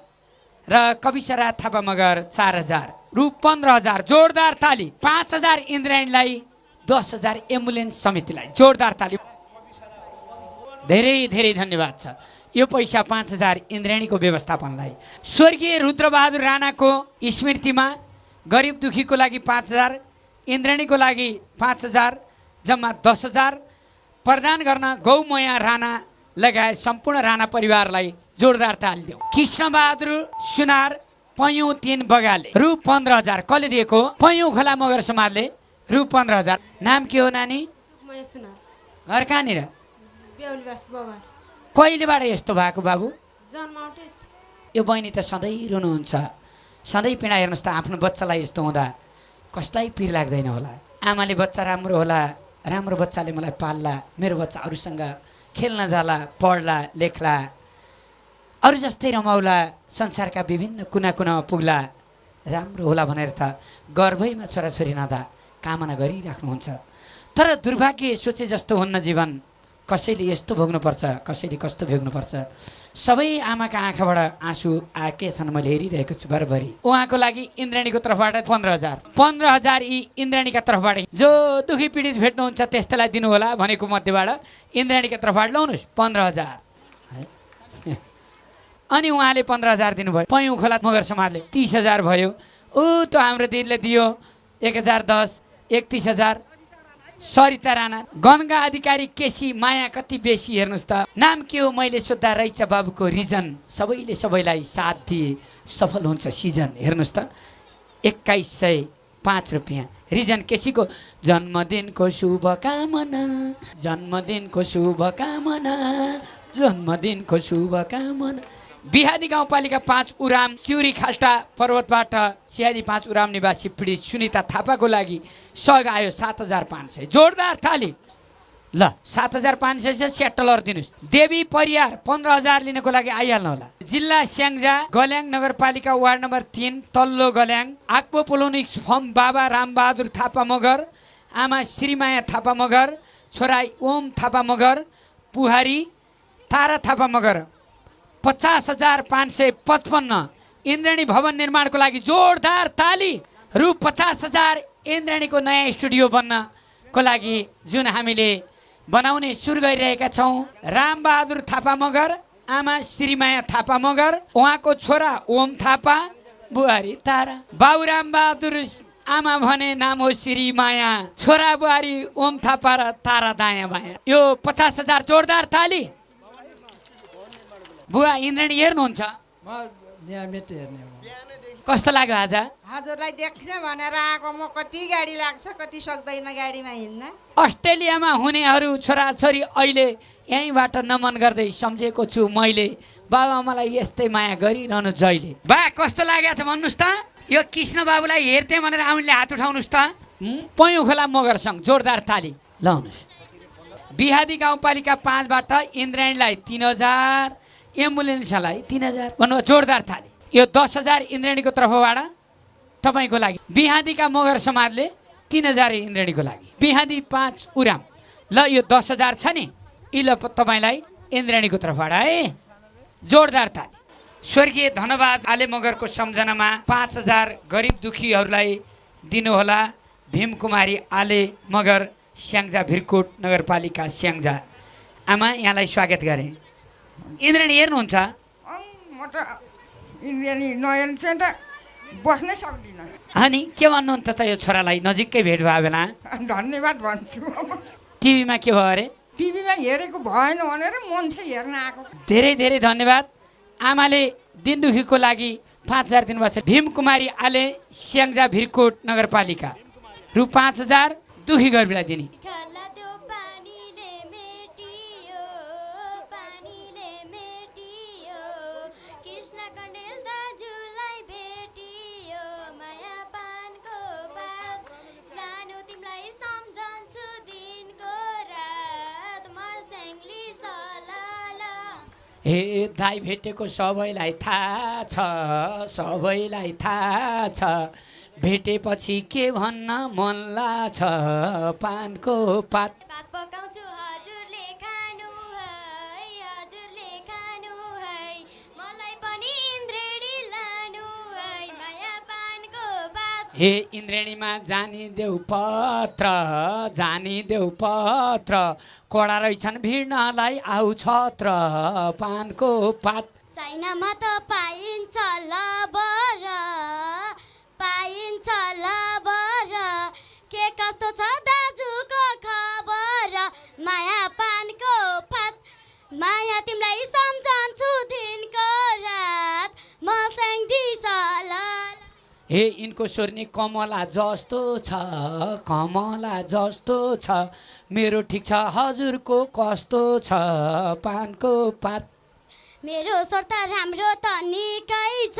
र कविशरा थापा मगर 4,000, रु 15,000। जोरदार ताली। 5,000 इन्द्रेणीलाई, 10,000 एम्बुलेन्स समितिलाई जोरदार ताली। धेरै धेरै धन्यवाद छ। यो पैसा 5,000 इन्द्रेणीको व्यवस्थापनलाई। स्वर्गीय रुद्रबहादुर राणाको स्मृतिमा गरिब दुखीको लागि 5,000, इन्द्रेणीको लागि 5,000, जम्मा 10,000 प्रदान गर्न गौमया राणा लगायत सम्पूर्ण राणा परिवारलाई जोरदार ताली देऊ। कृष्णबहादुर सुनार पयौँ 3 बगाले रु 15,000 कसले दिएको? पयौँ खोला मगर समाजले रु 15,000। नाम के हो नानी? सुकमय सुनार। घर कहाँनिर? बेहुलीबास बगर। कहिलेबाट यस्तो भएको बाबु? जन्माउटै यस्तो। यो बहिनी त सधैँ रुनुहुन्छ, सधैँ पीडा। हेर्नुहोस् त आफ्नो बच्चालाई यस्तो हुँदा कसलाई पिर लाग्दैन होला? आमाले बच्चा राम्रो होला, राम्रो बच्चाले मलाई पाल्ला, मेरो बच्चा अरूसँग खेल्न जाला, पढ्ला, लेख्ला, अरू जस्तै रमाउला, संसारका विभिन्न कुना कुनामा पुग्ला, राम्रो होला भनेर त गर्भैमा छोराछोरी नदा कामना गरिराख्नुहुन्छ। तर दुर्भाग्य सोचे जस्तो हुन्न जीवन। कसैले यस्तो भोग्नुपर्छ, कसैले कस्तो भोग्नुपर्छ। सबै आमाका आँखाबाट आँसु आएकै छन्, मैले हेरिरहेको छु भरभरि। उहाँको लागि इन्द्रेणीको तर्फबाट 15,000। 15,000 यी इन्द्रेणीका तर्फबाट जो दुखी पीडित भेट्नुहुन्छ त्यस्तैलाई दिनु होला भनेको मध्येबाट इन्द्रेणीका तर्फबाट लाउनुहोस् 15,000। अनि उहाँले 15,000 दिनुभयो। पयौँ खोला मगर समाजले 30,000 भयो। त हाम्रो दिदीले दियो 1,010, 31,000। सरिता राणा, गङ्गा अधिकारी केसी माया कति बेसी। हेर्नुहोस् त नाम के हो? मैले सोद्धा रहेछ बाबुको रिजन। सबैले सबैलाई साथ दिए सफल हुन्छ सिजन। हेर्नुहोस् त 2,105 रुपियाँ रिजन केसीको। जन्मदिनको शुभकामना, जन्मदिनको शुभकामना, जन्मदिनको शुभकामना। बिहादी गाउँपालिका 5 उराम सिउरी खाल्टा पर्वतबाट सियादी 5 उराम निवासी पीडित सुनिता थापाको लागि सहयोग आयो 7,500। जोरदार ताली। ल 7,500 चाहिँ सेटलर दिनुहोस्। देवी परियार 15,000 लिनको लागि आइहाल्नु होला। जिल्ला स्याङ्जा गल्याङ नगरपालिका वार्ड नम्बर 3 तल्लो गल्याङ आक्पोपोलोनिक्स फर्म बाबा रामबहादुर थापा मगर, आमा श्रीमाया थापा मगर, छोरा ओम थापा मगर, पुहारी तारा थापा मगर 50,555। इन्द्रेणी भवन निर्माणको लागि जोरदार ताली। रु 50,000 इन्द्रेणीको नयाँ स्टुडियो बन्नको लागि जुन हामीले बनाउने सुरु गरिरहेका छौँ। रामबहादुर थापा मगर, आमा श्रीमाया थापा मगर, उहाँको छोरा ओम थापा, बुहारी तारा। बाबु रामबहादुर आमा भने नाम हो श्रीमाया, छोरा बुहारी ओम थापा र तारा दायाँ बायाँ। यो 50,000 जोरदार ताली। बुवा इन्द्रेणी हेर्नुहुन्छ? नियमित हेर्ने। कस्तो लाग्यो आज? हजुरलाई देख्न भनेर आएको म। कति गाडी लाग्छ, कति सक्दैन गाडीमा हिँड्न। अस्ट्रेलियामा हुनेहरू छोराछोरी अहिले यहीँबाट नमन गर्दै सम्झेको छु मैले। बाबुआमालाई यस्तै माया गरिरहनु जहिले। बा कस्तो लागेको छ भन्नुहोस् त? यो कृष्ण बाबुलाई हेर्थे भनेर आउनेले हात उठाउनुहोस् त। पयौँ खोला मगर सङ्घ जोरदार ताली लाउनुहोस्। बिहादी गाउँपालिका 5बाट इन्द्रेणीलाई 3,000, एम्बुलेन्सलाई 3,000 भन्नु जोरदार थाली। यो 10,000 इन्द्रेणीको तर्फबाट तपाईँको लागि। बिहादीका मगर समाजले 3,000 इन्द्रेणीको लागि। बिहादी 5 उराम। ल यो 10,000 छ नि, यी ल तपाईँलाई इन्द्रेणीको तर्फबाट है जोरदार थाली। स्वर्गीय धनबाद आले मगरको सम्झनामा 5,000 गरिब दुखीहरूलाई दिनुहोला। भीमकुमारी आले मगर, स्याङ्जा भिरकोट नगरपालिका स्याङ्जा। आमा यहाँलाई स्वागत गरेँ। इन्द्रेणी हेर्नुहुन्छ? म त इन्द्रेणी नयन सेन्टर बस्नै सक्दिनँ। अनि के भन्नुहुन्छ त यो छोरालाई नजिकै भेट भयो बेला धन्यवाद भन्छु। टिभीमा के भयो अरे टिभीमा हेरेको भएन भनेर मान्छे हेर्न आएको। धेरै धेरै धन्यवाद। आमाले दिन दुखीको लागि 5,000 दिनुभएको छ। भीमकुमारी आले स्याङ्जा भिरकोट नगरपालिका रु 5,000 दुखी गरिबलाई दिने। खाला त्यो पानीले मेटियो, पानीले मेटियो, कृष्ण कण्डेल दाजुलाई भेटियो, माया पानको पात, सानो तिमीलाई सम्झन्छु दिनको रात, मर्स्याङ्ली सलाला। हे दाइ भेटेको सबैलाई थाहा छ, सबैलाई थाहा छ, भेटेपछि के भन्न मन लाग्छ पानको पात। भात पकाउँछु हजुरले खानु है, हजुरले खानु है, मलाई पनि इन्द्रेणी लानु है, माया पानको भात। हे इन्द्रेणीमा जानी देऊ पत्र, जानी देऊ पत्र, कडा रहेछन् भिड्नलाई आउ छत्र पानको पात। चाइनामा त पाइन्छ लबर, पाइन्छ लबर, के कस्तो छ दाजुको खबर, माया पानको फात, माया तिमीलाई सम्झन्छु दिनको रात, म स्याङ्दी सलाला। हे यिनको स्वर्णी कमला जस्तो छ, कमला जस्तो छ, मेरो ठिक छ हजुरको कस्तो छ पानको पात। मेरो स्वर त राम्रो त निकै छ,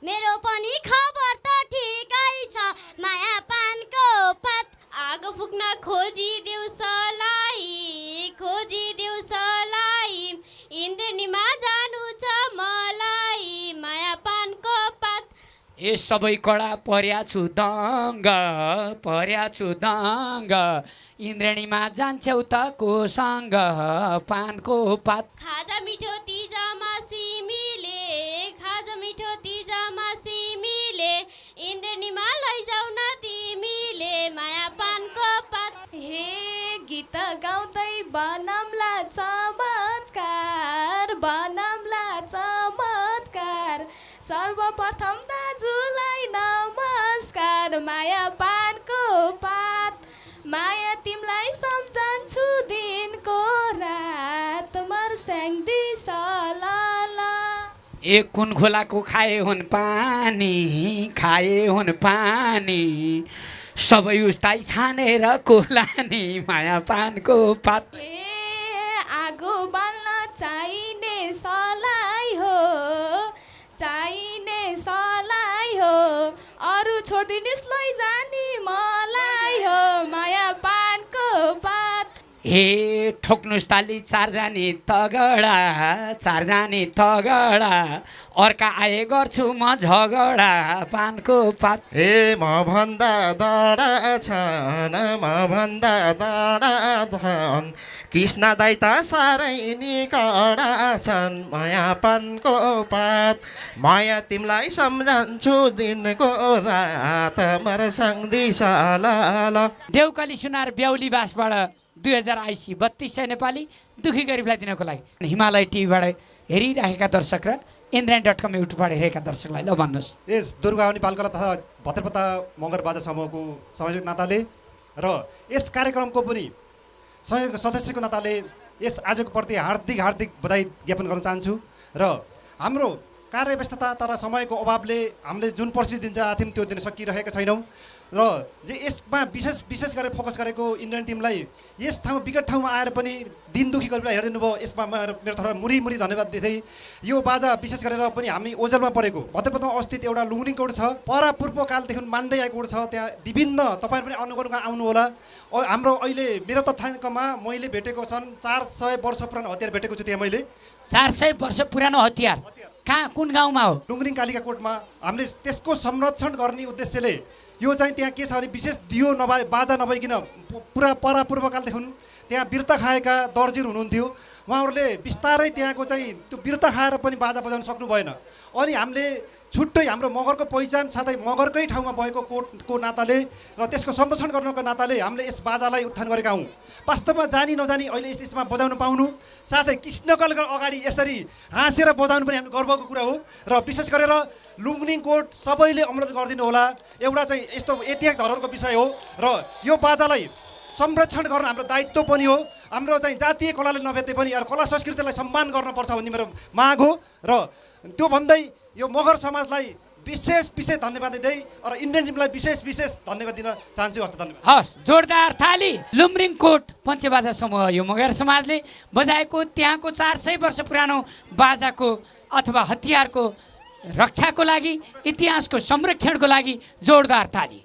मेरो पनि खबर त ठिकै छ, माया पानको पात। आगो फुक्न खोजिदेऊ सलाई, खोजिदेऊ सलाई, इन्द्रेणीमा जानु छ मलाई, माया पानको पात। ए सबै कडा पर्या छु दङ्ग, पर्या छु दङ्ग, इन्द्रेणीमा जान्छौ त कोसँग पानको पात। खाजा मिठो तिजामा सिमीले, खाजा मिठो तिजामा सिमीले, इन्द्रेणीमा लैजाउ न तिमीले, माया पानको पात। हे गीत गाउँदै बनमला चमत्कार, बनमला चमत्कार, सर्वप्रथम दाजुलाई नमस्कार, माया पानको पात, माया तिमीलाई सम्झन्छु दिनको रात, मर्स्याङ्दी सलाला। ए कुन खोलाको खाए हुन् पानी, खाए हुन् पानी, सबै उस्तै छानेर कोलानी माया पानको पात। ए आगो बाल्न चाहिने सलाई हो, चाहिने सलाई हो, अरू छोडिदिनुहोस् लैजाने मलाई हो, माया पानको पात। हे ठोक्नुहोस् ताली चारजानी तगडा, चारजानी तगडा, अर्का आए गर्छु म झगडा पानको पात। ए म भन्दा दडा छन्, म भन्दा दडा छन्, कृष्ण दाइ त साह्रै नि कडा छन्, माया पानको पात, माया तिमीलाई सम्झन्छु दिनको रात, मर्स्याङ्दी सलाला। देउकाली सुनार ब्याउली बासबाट 2080 3200 नेपाली दुखी गरिबलाई दिनको लागि हिमालय टिभीबाट हेरिरहेका दर्शक र इन्द्रायण.com युट्युबबाट हेरेका दर्शकलाई ल भन्नुहोस्। यस दुर्गावनी बालकला तथा भत्रेपत्ता मगर बाजा समूहको संयोजक नाताले र यस कार्यक्रमको पनि संयोजक सदस्यको नाताले यस आजको प्रति हार्दिक हार्दिक बधाई ज्ञापन गर्न चाहन्छु। र हाम्रो कार्यव्यस्तता तर समयको अभावले हामीले जुन परिस्थिति दिन चाहेका थियौँ त्यो दिन सकिरहेका छैनौँ र यसमा विशेष गरेर फोकस गरेको इन्डियन टिमलाई यस ठाउँ विकट ठाउँमा आएर पनि दिन दुखी गरेर हेरिदिनु भयो, यसमा मेरो तर्फबाट मुरी धन्यवाद दिँदै यो बाजा विशेष गरेर पनि हामी ओझेलमा परेको भद्रपत्तामा अवस्थित एउटा लुङनी कोड छ, पूर्व कालदेखि मान्दै आएको कोड छ, त्यहाँ विभिन्न तपाईँहरू पनि आउनु होला। हाम्रो अहिले मेरो तथ्याङ्कमा मैले भेटेको छन् 400 वर्ष पुरानो हतियार भेटेको छु त्यहाँ मैले। 400 वर्ष पुरानो हतियार कहाँ कुन गाउँमा हो? लुङरिङ कालिका कोटमा। हामीले त्यसको संरक्षण गर्ने उद्देश्यले यो चाहिँ त्यहाँ के छ भने विशेष दियो नभए बाजा नभइकन पुरा पूर्वकालदेखि त्यहाँ बिर्ता खाएका दर्जीहरू हुनुहुन्थ्यो, उहाँहरूले बिस्तारै त्यहाँको चाहिँ त्यो बिर्ता खाएर पनि बाजा बजाउन सक्नु भएन। अनि हामीले छुट्टै हाम्रो मगरको पहिचान साथै मगरकै ठाउँमा भएको कोटको नाताले र त्यसको संरक्षण गर्नको नाताले हामीले यस बाजालाई उत्थान गरेका हौँ। वास्तवमा जानी नजानी अहिले यस देशमा बजाउन पाउनु साथै कृष्णकलको अगाडि यसरी हाँसेर बजाउनु पनि हाम्रो गर्वको कुरा हो। र विशेष गरेर लुम्बिनी कोट सबैले अमल गरिदिनु होला। एउटा चाहिँ यस्तो ऐतिहासिक धरोहरको विषय हो र यो बाजालाई संरक्षण गर्न हाम्रो दायित्व पनि हो। हाम्रो चाहिँ जातीय कलाले नभेटे पनि यार कला संस्कृतिलाई सम्मान गर्नुपर्छ भन्ने मेरो माग हो। र त्यो भन्दै यो मगर समाजलाई विशेष धन्यवाद दिँदै र इन्डियन टिमलाई विशेष धन्यवाद दिन चाहन्छु। हस् धन्यवाद। हस्, जोरदार थाली। लुम्रिङ कोट पञ्चबाजा समूह यो मगर समाजले बजाएको त्यहाँको 400 वर्ष पुरानो बाजाको अथवा हतियारको रक्षाको लागि, इतिहासको संरक्षणको लागि जोरदार थाली।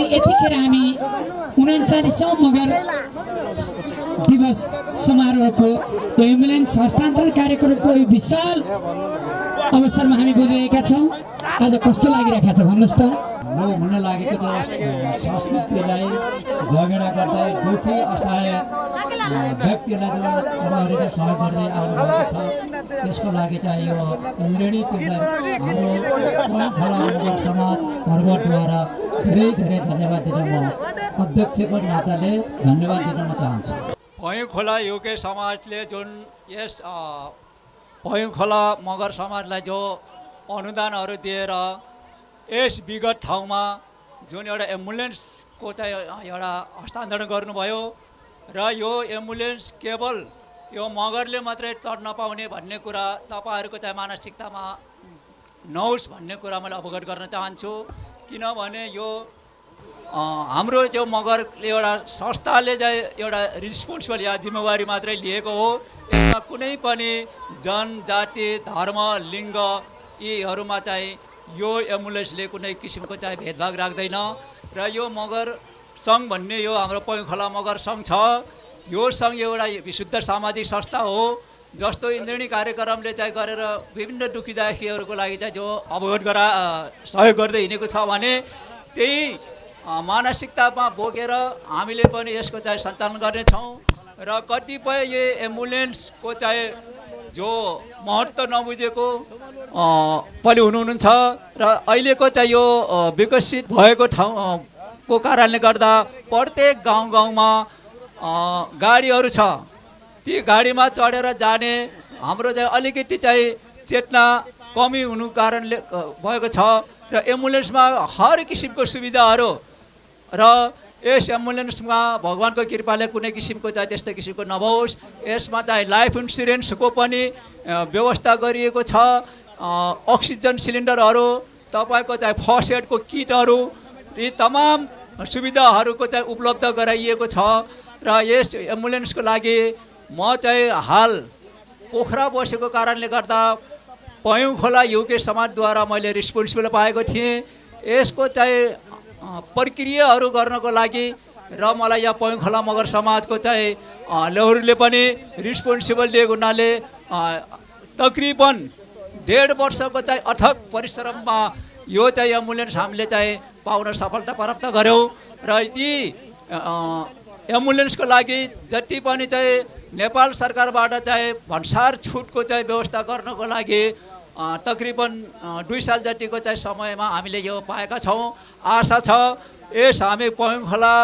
यतिखेर हामी 39औं मगर दिवस समारोहको एम्बुलेन्स हस्तान्तरण कार्यक्रमको विशाल अवसरमा हामी बोलिरहेका छौँ। आज कस्तो लागिरहेको छ भन्नुहोस् त? लो हुन लागेको त संस्कृतिलाई झगडा गर्दै दुःखी असहाय व्यक्तिलाई जो तपाईँहरूले सहयोग गर्दै आउनुभएको छ त्यसको लागि चाहिँ यो इन्द्रेणी टिमलाई हाम्रो खोला मगर समाज पर्वतद्वारा धेरै धेरै धन्यवाद दिन म अध्यक्षको नाताले धन्यवाद दिन म चाहन्छु। पयुँ खोला युके समाजले जुन यस पयुँ खोला मगर समाजलाई जो अनुदानहरू दिएर यस विगत ठाउँमा जुन एउटा एम्बुलेन्सको चाहिँ एउटा हस्तान्तरण गर्नुभयो र यो एम्बुलेन्स केवल यो मगरले मात्रै चढ्न पाउने भन्ने कुरा तपाईँहरूको चाहिँ मानसिकतामा नहोस् भन्ने कुरा मैले अवगत गर्न चाहन्छु। किनभने यो हाम्रो त्यो मगरले एउटा संस्थाले चाहिँ एउटा रिस्पोन्सिबल या जिम्मेवारी मात्रै लिएको हो। यसमा कुनै पनि जनजाति धर्म लिङ्ग यीहरूमा चाहिँ यो एम्बुलेन्सले कुनै किसिमको चाहिँ भेदभाव राख्दैन र यो मगर सङ्घ भन्ने यो हाम्रो पैखोला मगर सङ्घ छ। यो सङ्घ एउटा विशुद्ध सामाजिक संस्था हो। जस्तो इन्द्रणी कार्यक्रमले चाहिँ गरेर विभिन्न दुखीदायीहरूको लागि चाहिँ जो अवगत सहयोग गर्दै हिँडेको छ भने त्यही मानसिकतामा बोकेर हामीले पनि यसको चाहिँ सञ्चालन गर्नेछौँ र कतिपय यो एम्बुलेन्सको चाहिँ जो महत्त्व नबुझेको पनि हुनुहुन्छ र अहिलेको चाहिँ यो विकसित भएको ठाउँको कारणले गर्दा प्रत्येक गाउँ गाउँमा गाडीहरू छ। ती गाडीमा चढेर जाने हाम्रो चाहिँ अलिकति चाहिँ चेतना कमी हुनु कारणले भएको छ र एम्बुलेन्समा हर किसिमको सुविधाहरू र यस एम्बुलेन्समा भगवानको कृपाले कुनै किसिमको चाहिँ त्यस्तो किसिमको नहोस्। यसमा चाहिँ लाइफ इन्सुरेन्सको पनि व्यवस्था गरिएको छ। अक्सिजन सिलिन्डरहरू तपाईँको चाहिँ फर्स्ट एडको किटहरू यी तमाम सुविधाहरूको चाहिँ उपलब्ध गराइएको छ र यस एम्बुलेन्सको लागि म चाहिँ हाल पोखरा बसेको कारणले गर्दा पयौँ खोला युके समाजद्वारा मैले रिस्पोन्सिबल पाएको थिएँ। यसको चाहिँ प्रक्रियाहरू गर्नको लागि र मलाई यहाँ पयौँ खोला मगर समाजको चाहिँ लेहरूले पनि रिस्पोन्सिबल दिएको हुनाले तकरिबन 1.5 वर्षको चाहिँ अथक परिश्रममा यो चाहिँ एम्बुलेन्स हामीले चाहिँ पाउन सफलता प्राप्त गऱ्यौँ र यी एम्बुलेन्सको लागि जति पनि चाहिँ नेपाल सरकारबाट चाहिँ भन्सार छुटको चाहिँ व्यवस्था गर्नको लागि तकरिबन 2 साल जतिको चाहिँ समयमा हामीले यो पाएका छौँ। आशा छ यस हामी पयौँ खोला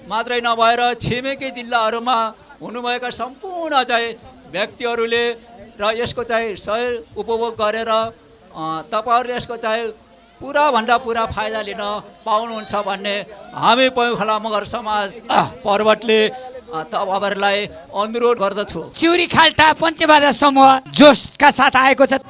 मात्रै नभएर छिमेकी जिल्लाहरूमा हुनुभएका सम्पूर्ण चाहिँ व्यक्तिहरूले र यसको चाहिँ सहयोग उपभोग गरेर तपाईँहरूले यसको चाहिँ पुराभन्दा पुरा फाइदा लिन पाउनुहुन्छ भन्ने हामी पयौँ खोला मगर समाज पर्वतले तपाईँहरूलाई अनुरोध गर्दछु। चिउरी खाल्टा पञ्चबाजा समूह जोसका साथ आएको छ।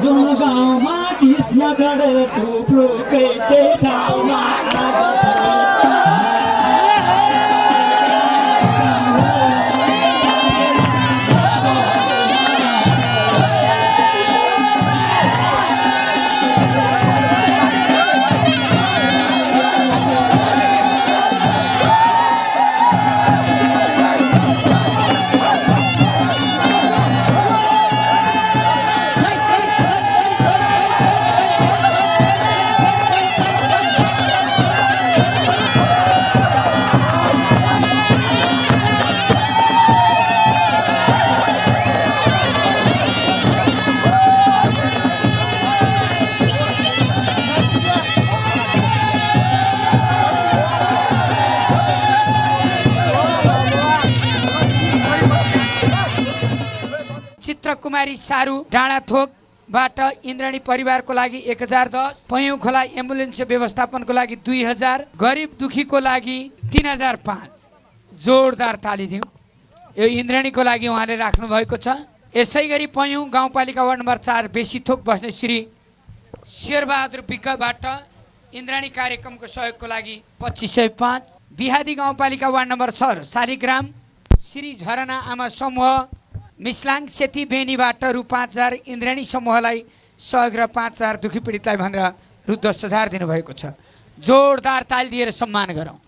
जुन गाउँमा विष्णुगढ थुप्रोकै त्यही ठाउँमा कुमारी सारू डाँडाथोकबाट इन्द्राणी परिवारको लागि 1010, पयौँ खोला एम्बुलेन्स व्यवस्थापनको लागि 2000, गरिब दुखीको लागि 3005। जोरदार ताली दिउँ। यो इन्द्राणीको लागि उहाँले राख्नु भएको छ। यसै गरी पयौँ गाउँपालिका वार्ड नम्बर 4 बेसीथोक बस्ने श्री शेरबहादुर विकबाट इन्द्राणी कार्यक्रमको सहयोगको लागि 2505। बिहादी गाउँपालिका वार्ड नम्बर 6 शालिग्राम श्री झरना आमा समूह मिस्लाङ सेती बेनीबाट रु 5000 इन्द्राणी समूहलाई सहयोग र 5000 दुखी पीडितलाई भनेर रु 10000 दिनुभएको छ। जोरदार ताली दिएर सम्मान गरौँ।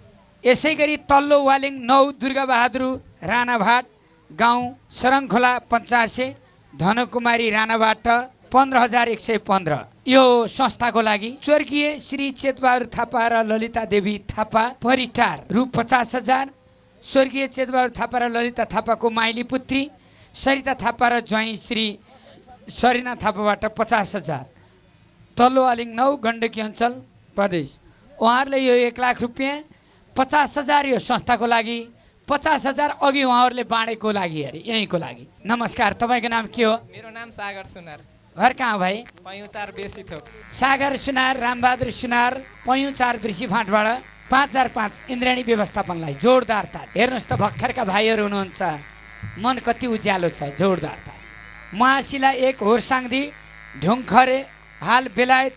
यसै गरी तल्लो वालिङ 9 दुर्गाबहादुर राणाभाट गाउँ सरङखोला पञ्चासे धनकुमारी राणाबाट 15115। यो संस्थाको लागि स्वर्गीय श्री चेतबहादुर थापा र ललिता देवी थापा परिटार रु 50000, स्वर्गीय चेतबहादुर थापा र ललिता थापाको माइली पुत्री सरिता थापा र ज्वाइँ श्री सरिना थापाबाट 50000। तल्लो वालिङ 9 गण्डकी अञ्चल प्रदेश उहाँहरूले यो 1 लाख रुपियाँ 50000 यो संस्थाको लागि 50000 अघि उहाँहरूले बाँडेको लागि अरे यहीँको लागि। नमस्कार, तपाईँको नाम के हो? मेरो नाम सागर सुनार, घर कहाँ भाइ? पयौँ 4 बेसीथोक। सागर सुनार, रामबहादुर सुनार, पयौँ 4 बिर्सी फाँटबाट 5005 इन्द्राणी व्यवस्थापनलाई जोरदार ताल। हेर्नुहोस् त भर्खरका भाइहरू हुनुहुन्छ, मन कति उज्यालो छ। जोरदार ताल। महाशिला 1 होर्साङदी ढुङ्खरे हाल बेलायत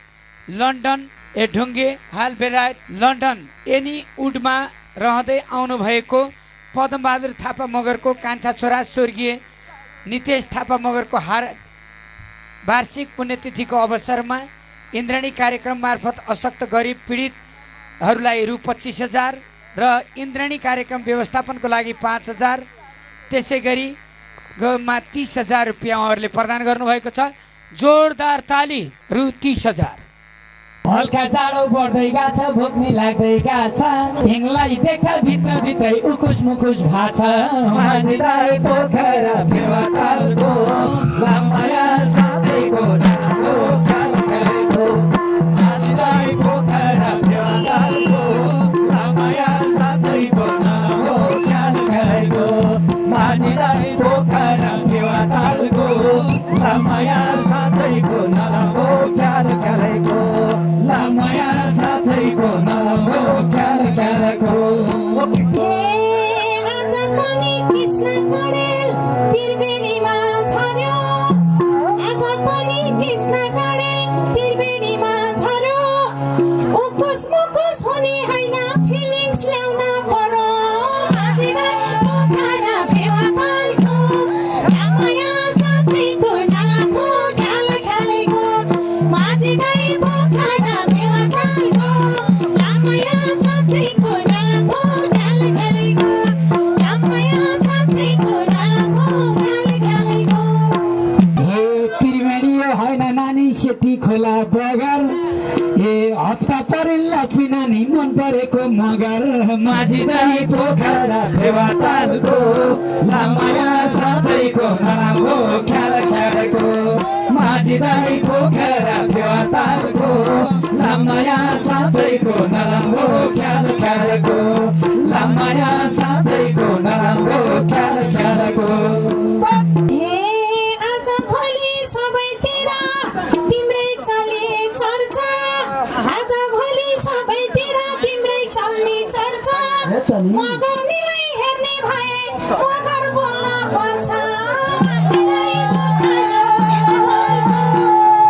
लन्डन ढुङ्गे हाल बेलायत लन्डन एनी उडमा रहँदै आउनुभएको पद्मबहादुर थापा मगरको कान्छा छोरा स्वर्गीय नितेश थापा मगरको वार्षिक पुण्यतिथिको अवसरमा इन्द्राणी कार्यक्रम मार्फत अशक्त गरिब पीडितहरूलाई रु 25000 र इन्द्राणी कार्यक्रम व्यवस्थापनको लागि 5000, त्यसै गरी मा 30000 रुपियाँ उहाँहरूले प्रदान गर्नुभएको छ। जोरदार ताली। रु 30000। हल्का जाडो बढ्दै गएको छ, भोक्नी लाग्दै गएको छ, हिङलाई देख्दा भित्रभित्रै उकुस मुकुस भाछ। माझीलाई पोखरा फेवातालको लामाया साथैको नामको ख्याल खेलेको। माझीलाई पोखरा फेवातालको लामाया साथैको नामको ख्याल खेलेको। माझीलाई पोखरा फेवातालको लामाया साथैको नामको ख्याल खेलेको। लामाया साथैको नामको ख्याल खेलेको। आज पनि कृष्ण कणेल त्रिवेणीमा झर्यो, आज पनि कृष्ण कणेल त्रिवेणीमा झर्यो। उकुस मुकुस हुने होइन, फिलिङ्स ल्याउन पर्यो। माझीलाई पोखरा फेवातालको लामाया साथैको नामको ख्याल खेलेको। माझीलाई पोखरा फेवातालको लामाया साथैको नामको ख्याल खेलेको। लामाया साथैको नामको ख्याल खेलेको। हे त्रिवेणी होइन नानी सेती खोला बगर, हे हप्ता परेन लक्ष्मी नानी मन परेको मगर। माझीलाई पोखरा फेवातालको लामाया साथैको नामको ख्याल खेलेको। माझीलाई पोखरा फेवातालको लामाया साथैको नामको ख्याल खेलेको। लामाया साथैको नामको ख्याल खेलेको। हे आज भोलि सबैतिर तिम्रै चले चर्चा, आज भोलि सबैतिर तिम्रै चल्ने चर्चा। मगर्नीलाई हेर्ने भए मगर बोल्न पर्छ। माझीलाई पोखरा फेवातालको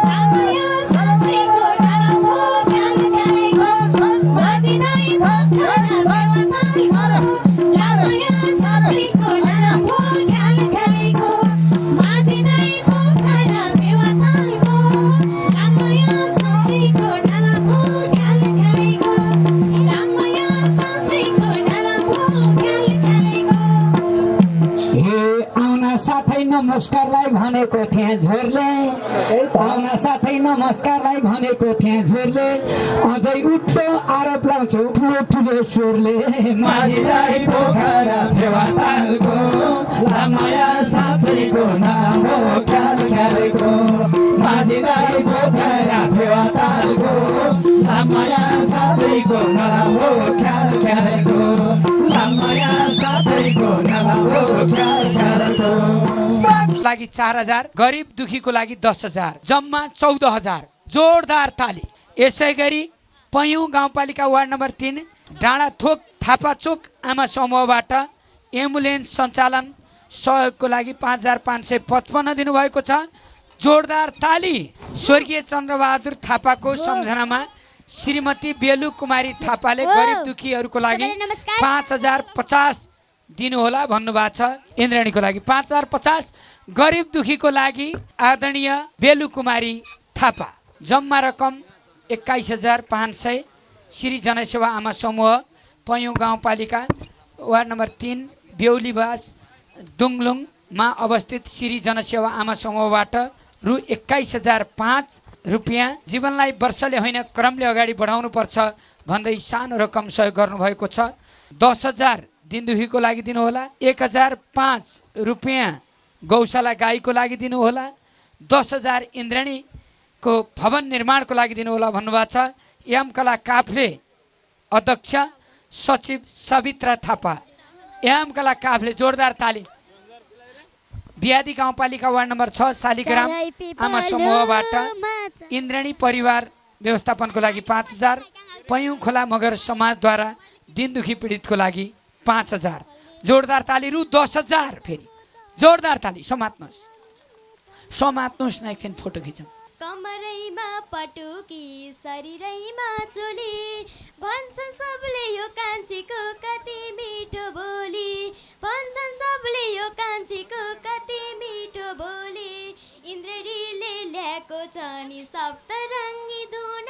लामाया साथैको नामको ख्याल खेलेको। माझीलाई पोखरा फेवातालको लामाया साथैको नामको ख्याल खेलेको। माझीलाई पोखरा फेवातालको लामाया साथैको नामको ख्याल खेलेको। लामाया साथैको नामको ख्याल खेलेको। हे आउन साथै नमस्कारलाई भनेको थिएँ झोरले, आउन साथै नमस्कारलाई भनेको थिएँ झोरले, अझै उठ्लो आरोप लाउँछु ठुलो ठुलो स्वरले। माझीलाई पोखरा फेवातालको लामाया साथैको नामको ख्याल खेलेको। माझीलाई पोखरा फेवातालको लामाया साथैको नामको ख्याल खेलेको। लामाया साथैको नामको ख्याल खेलेको। लागि 4,000, गरिब दुखीको लागि 10,000, जम्मा 14,000। जोरदार ताली। यसै गरी पैयुँ गाउँपालिका वार्ड नम्बर 3 डाँडाथोक थापाचोक आमा समूहबाट एम्बुलेन्स सञ्चालन सहयोगको लागि 5,555 दिनुभएको छ। जोरदार ताली। स्वर्गीय चन्द्रबहादुर थापाको सम्झनामा श्रीमती बेलु कुमारी थापाले गरिब दुखीहरूको लागि 5,050 दिनुहोला भन्नुभएको छ। इन्द्राणीको लागि 5,050, गरिब दुखीको लागि आदरणीय बेलु कुमारी थापा। जम्मा रकम 21,500। श्री जनसेवा आमा समूह पैयुँ गाउँपालिका वार्ड नम्बर 3 बेहुलीवास दुङलुङमा अवस्थित श्री जनसेवा आमा समूहबाट रु 21,005 रुपियाँ। जीवनलाई वर्षले होइन क्रमले अगाडि बढाउनुपर्छ भन्दै सानो रकम सहयोग गर्नुभएको छ। 10,000 दिनदुखीको लागि दिनुहोला। 1,005 रुपियाँ गौशाला गाईको लागि दिनुहोला। 10,000 इन्द्राणीको भवन निर्माणको लागि दिनुहोला भन्नुभएको छ। एम कला काफ्ले अध्यक्ष सचिव सवित्रा थापा। एम कला काफ्ले। जोरदार ताली। बियादी गाउँपालिका वार्ड नम्बर 6 शालिग्राम आमा समूहबाट इन्द्राणी परिवार व्यवस्थापनको लागि 5,000, पैयुँ खोला मगर समाजद्वारा दिनदुखी पीडितको लागि 5,000। जोरदार ताली। रु 10,000 फेरि। जोरदार ताली। समात्नुहोस् न एकछिन फोटो खिचौँ। कमरैमा पटुकी शरीरैमा चोली भन्छन् सबले यो कान्छीको कति मिठो बोली भन्छन् सबले यो कान्छीको कति मिठो बोली इन्द्रेणीले ल्याएको छ नि सप्तरङ्गी धुन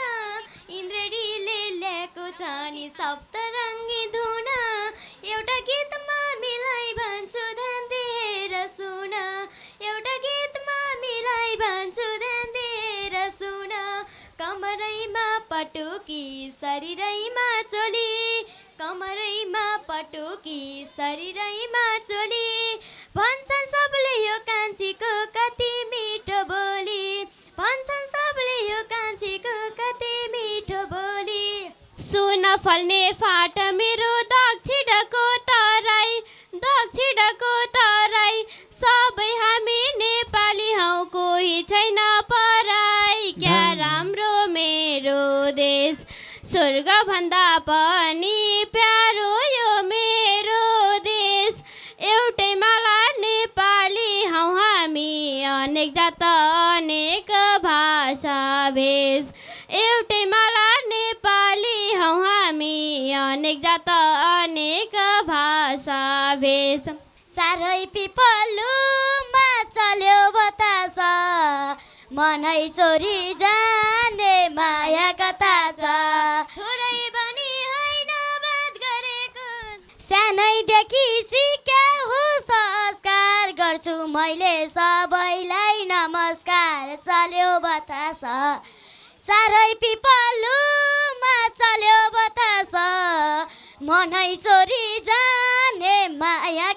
इन्द्रेणीले ल्याएको छ नि सप्तरङ्गी धुन एउटा गीतमा मिलाई भन्छु ध्यान दिएर सुन एउटा गीतमा मिलाई भन्छु ध्यान दिएर सुन कमरैमा पटुकी शरीरैमा चोली कमरैमा पटुकी शरीरैमा चोली भन्छन् सबले यो कान्छीको कति मिठो बोली भन्छन् सबले यो कान्छीको कति मिठो बोली सुन फल्ने फाट मेरो दक्षिणको तराई सबै हामी नेपाली हौ कोही छैन पराई क्या राम्रो मेरो देश स्वर्ग भन्दा पनि प्यारो यो मेरो देश एउटै माला नेपाली हौ हामी अनेक जात अनेक भाषा भेष एउटै माला नेपाली हौ हामी अनेक जात अनेक भाषा भेष चारै पिपलुमा चल्यो बतास मनै चोरी जाने माया कता छ थोरै पनि होइन बात गरेको सानैदेखि सिक्या हो संस्कार गर्छु मैले सबैलाई नमस्कार चल्यो बतास चारै पिपलुमा चल्यो बतास मनै चोरी जाने माया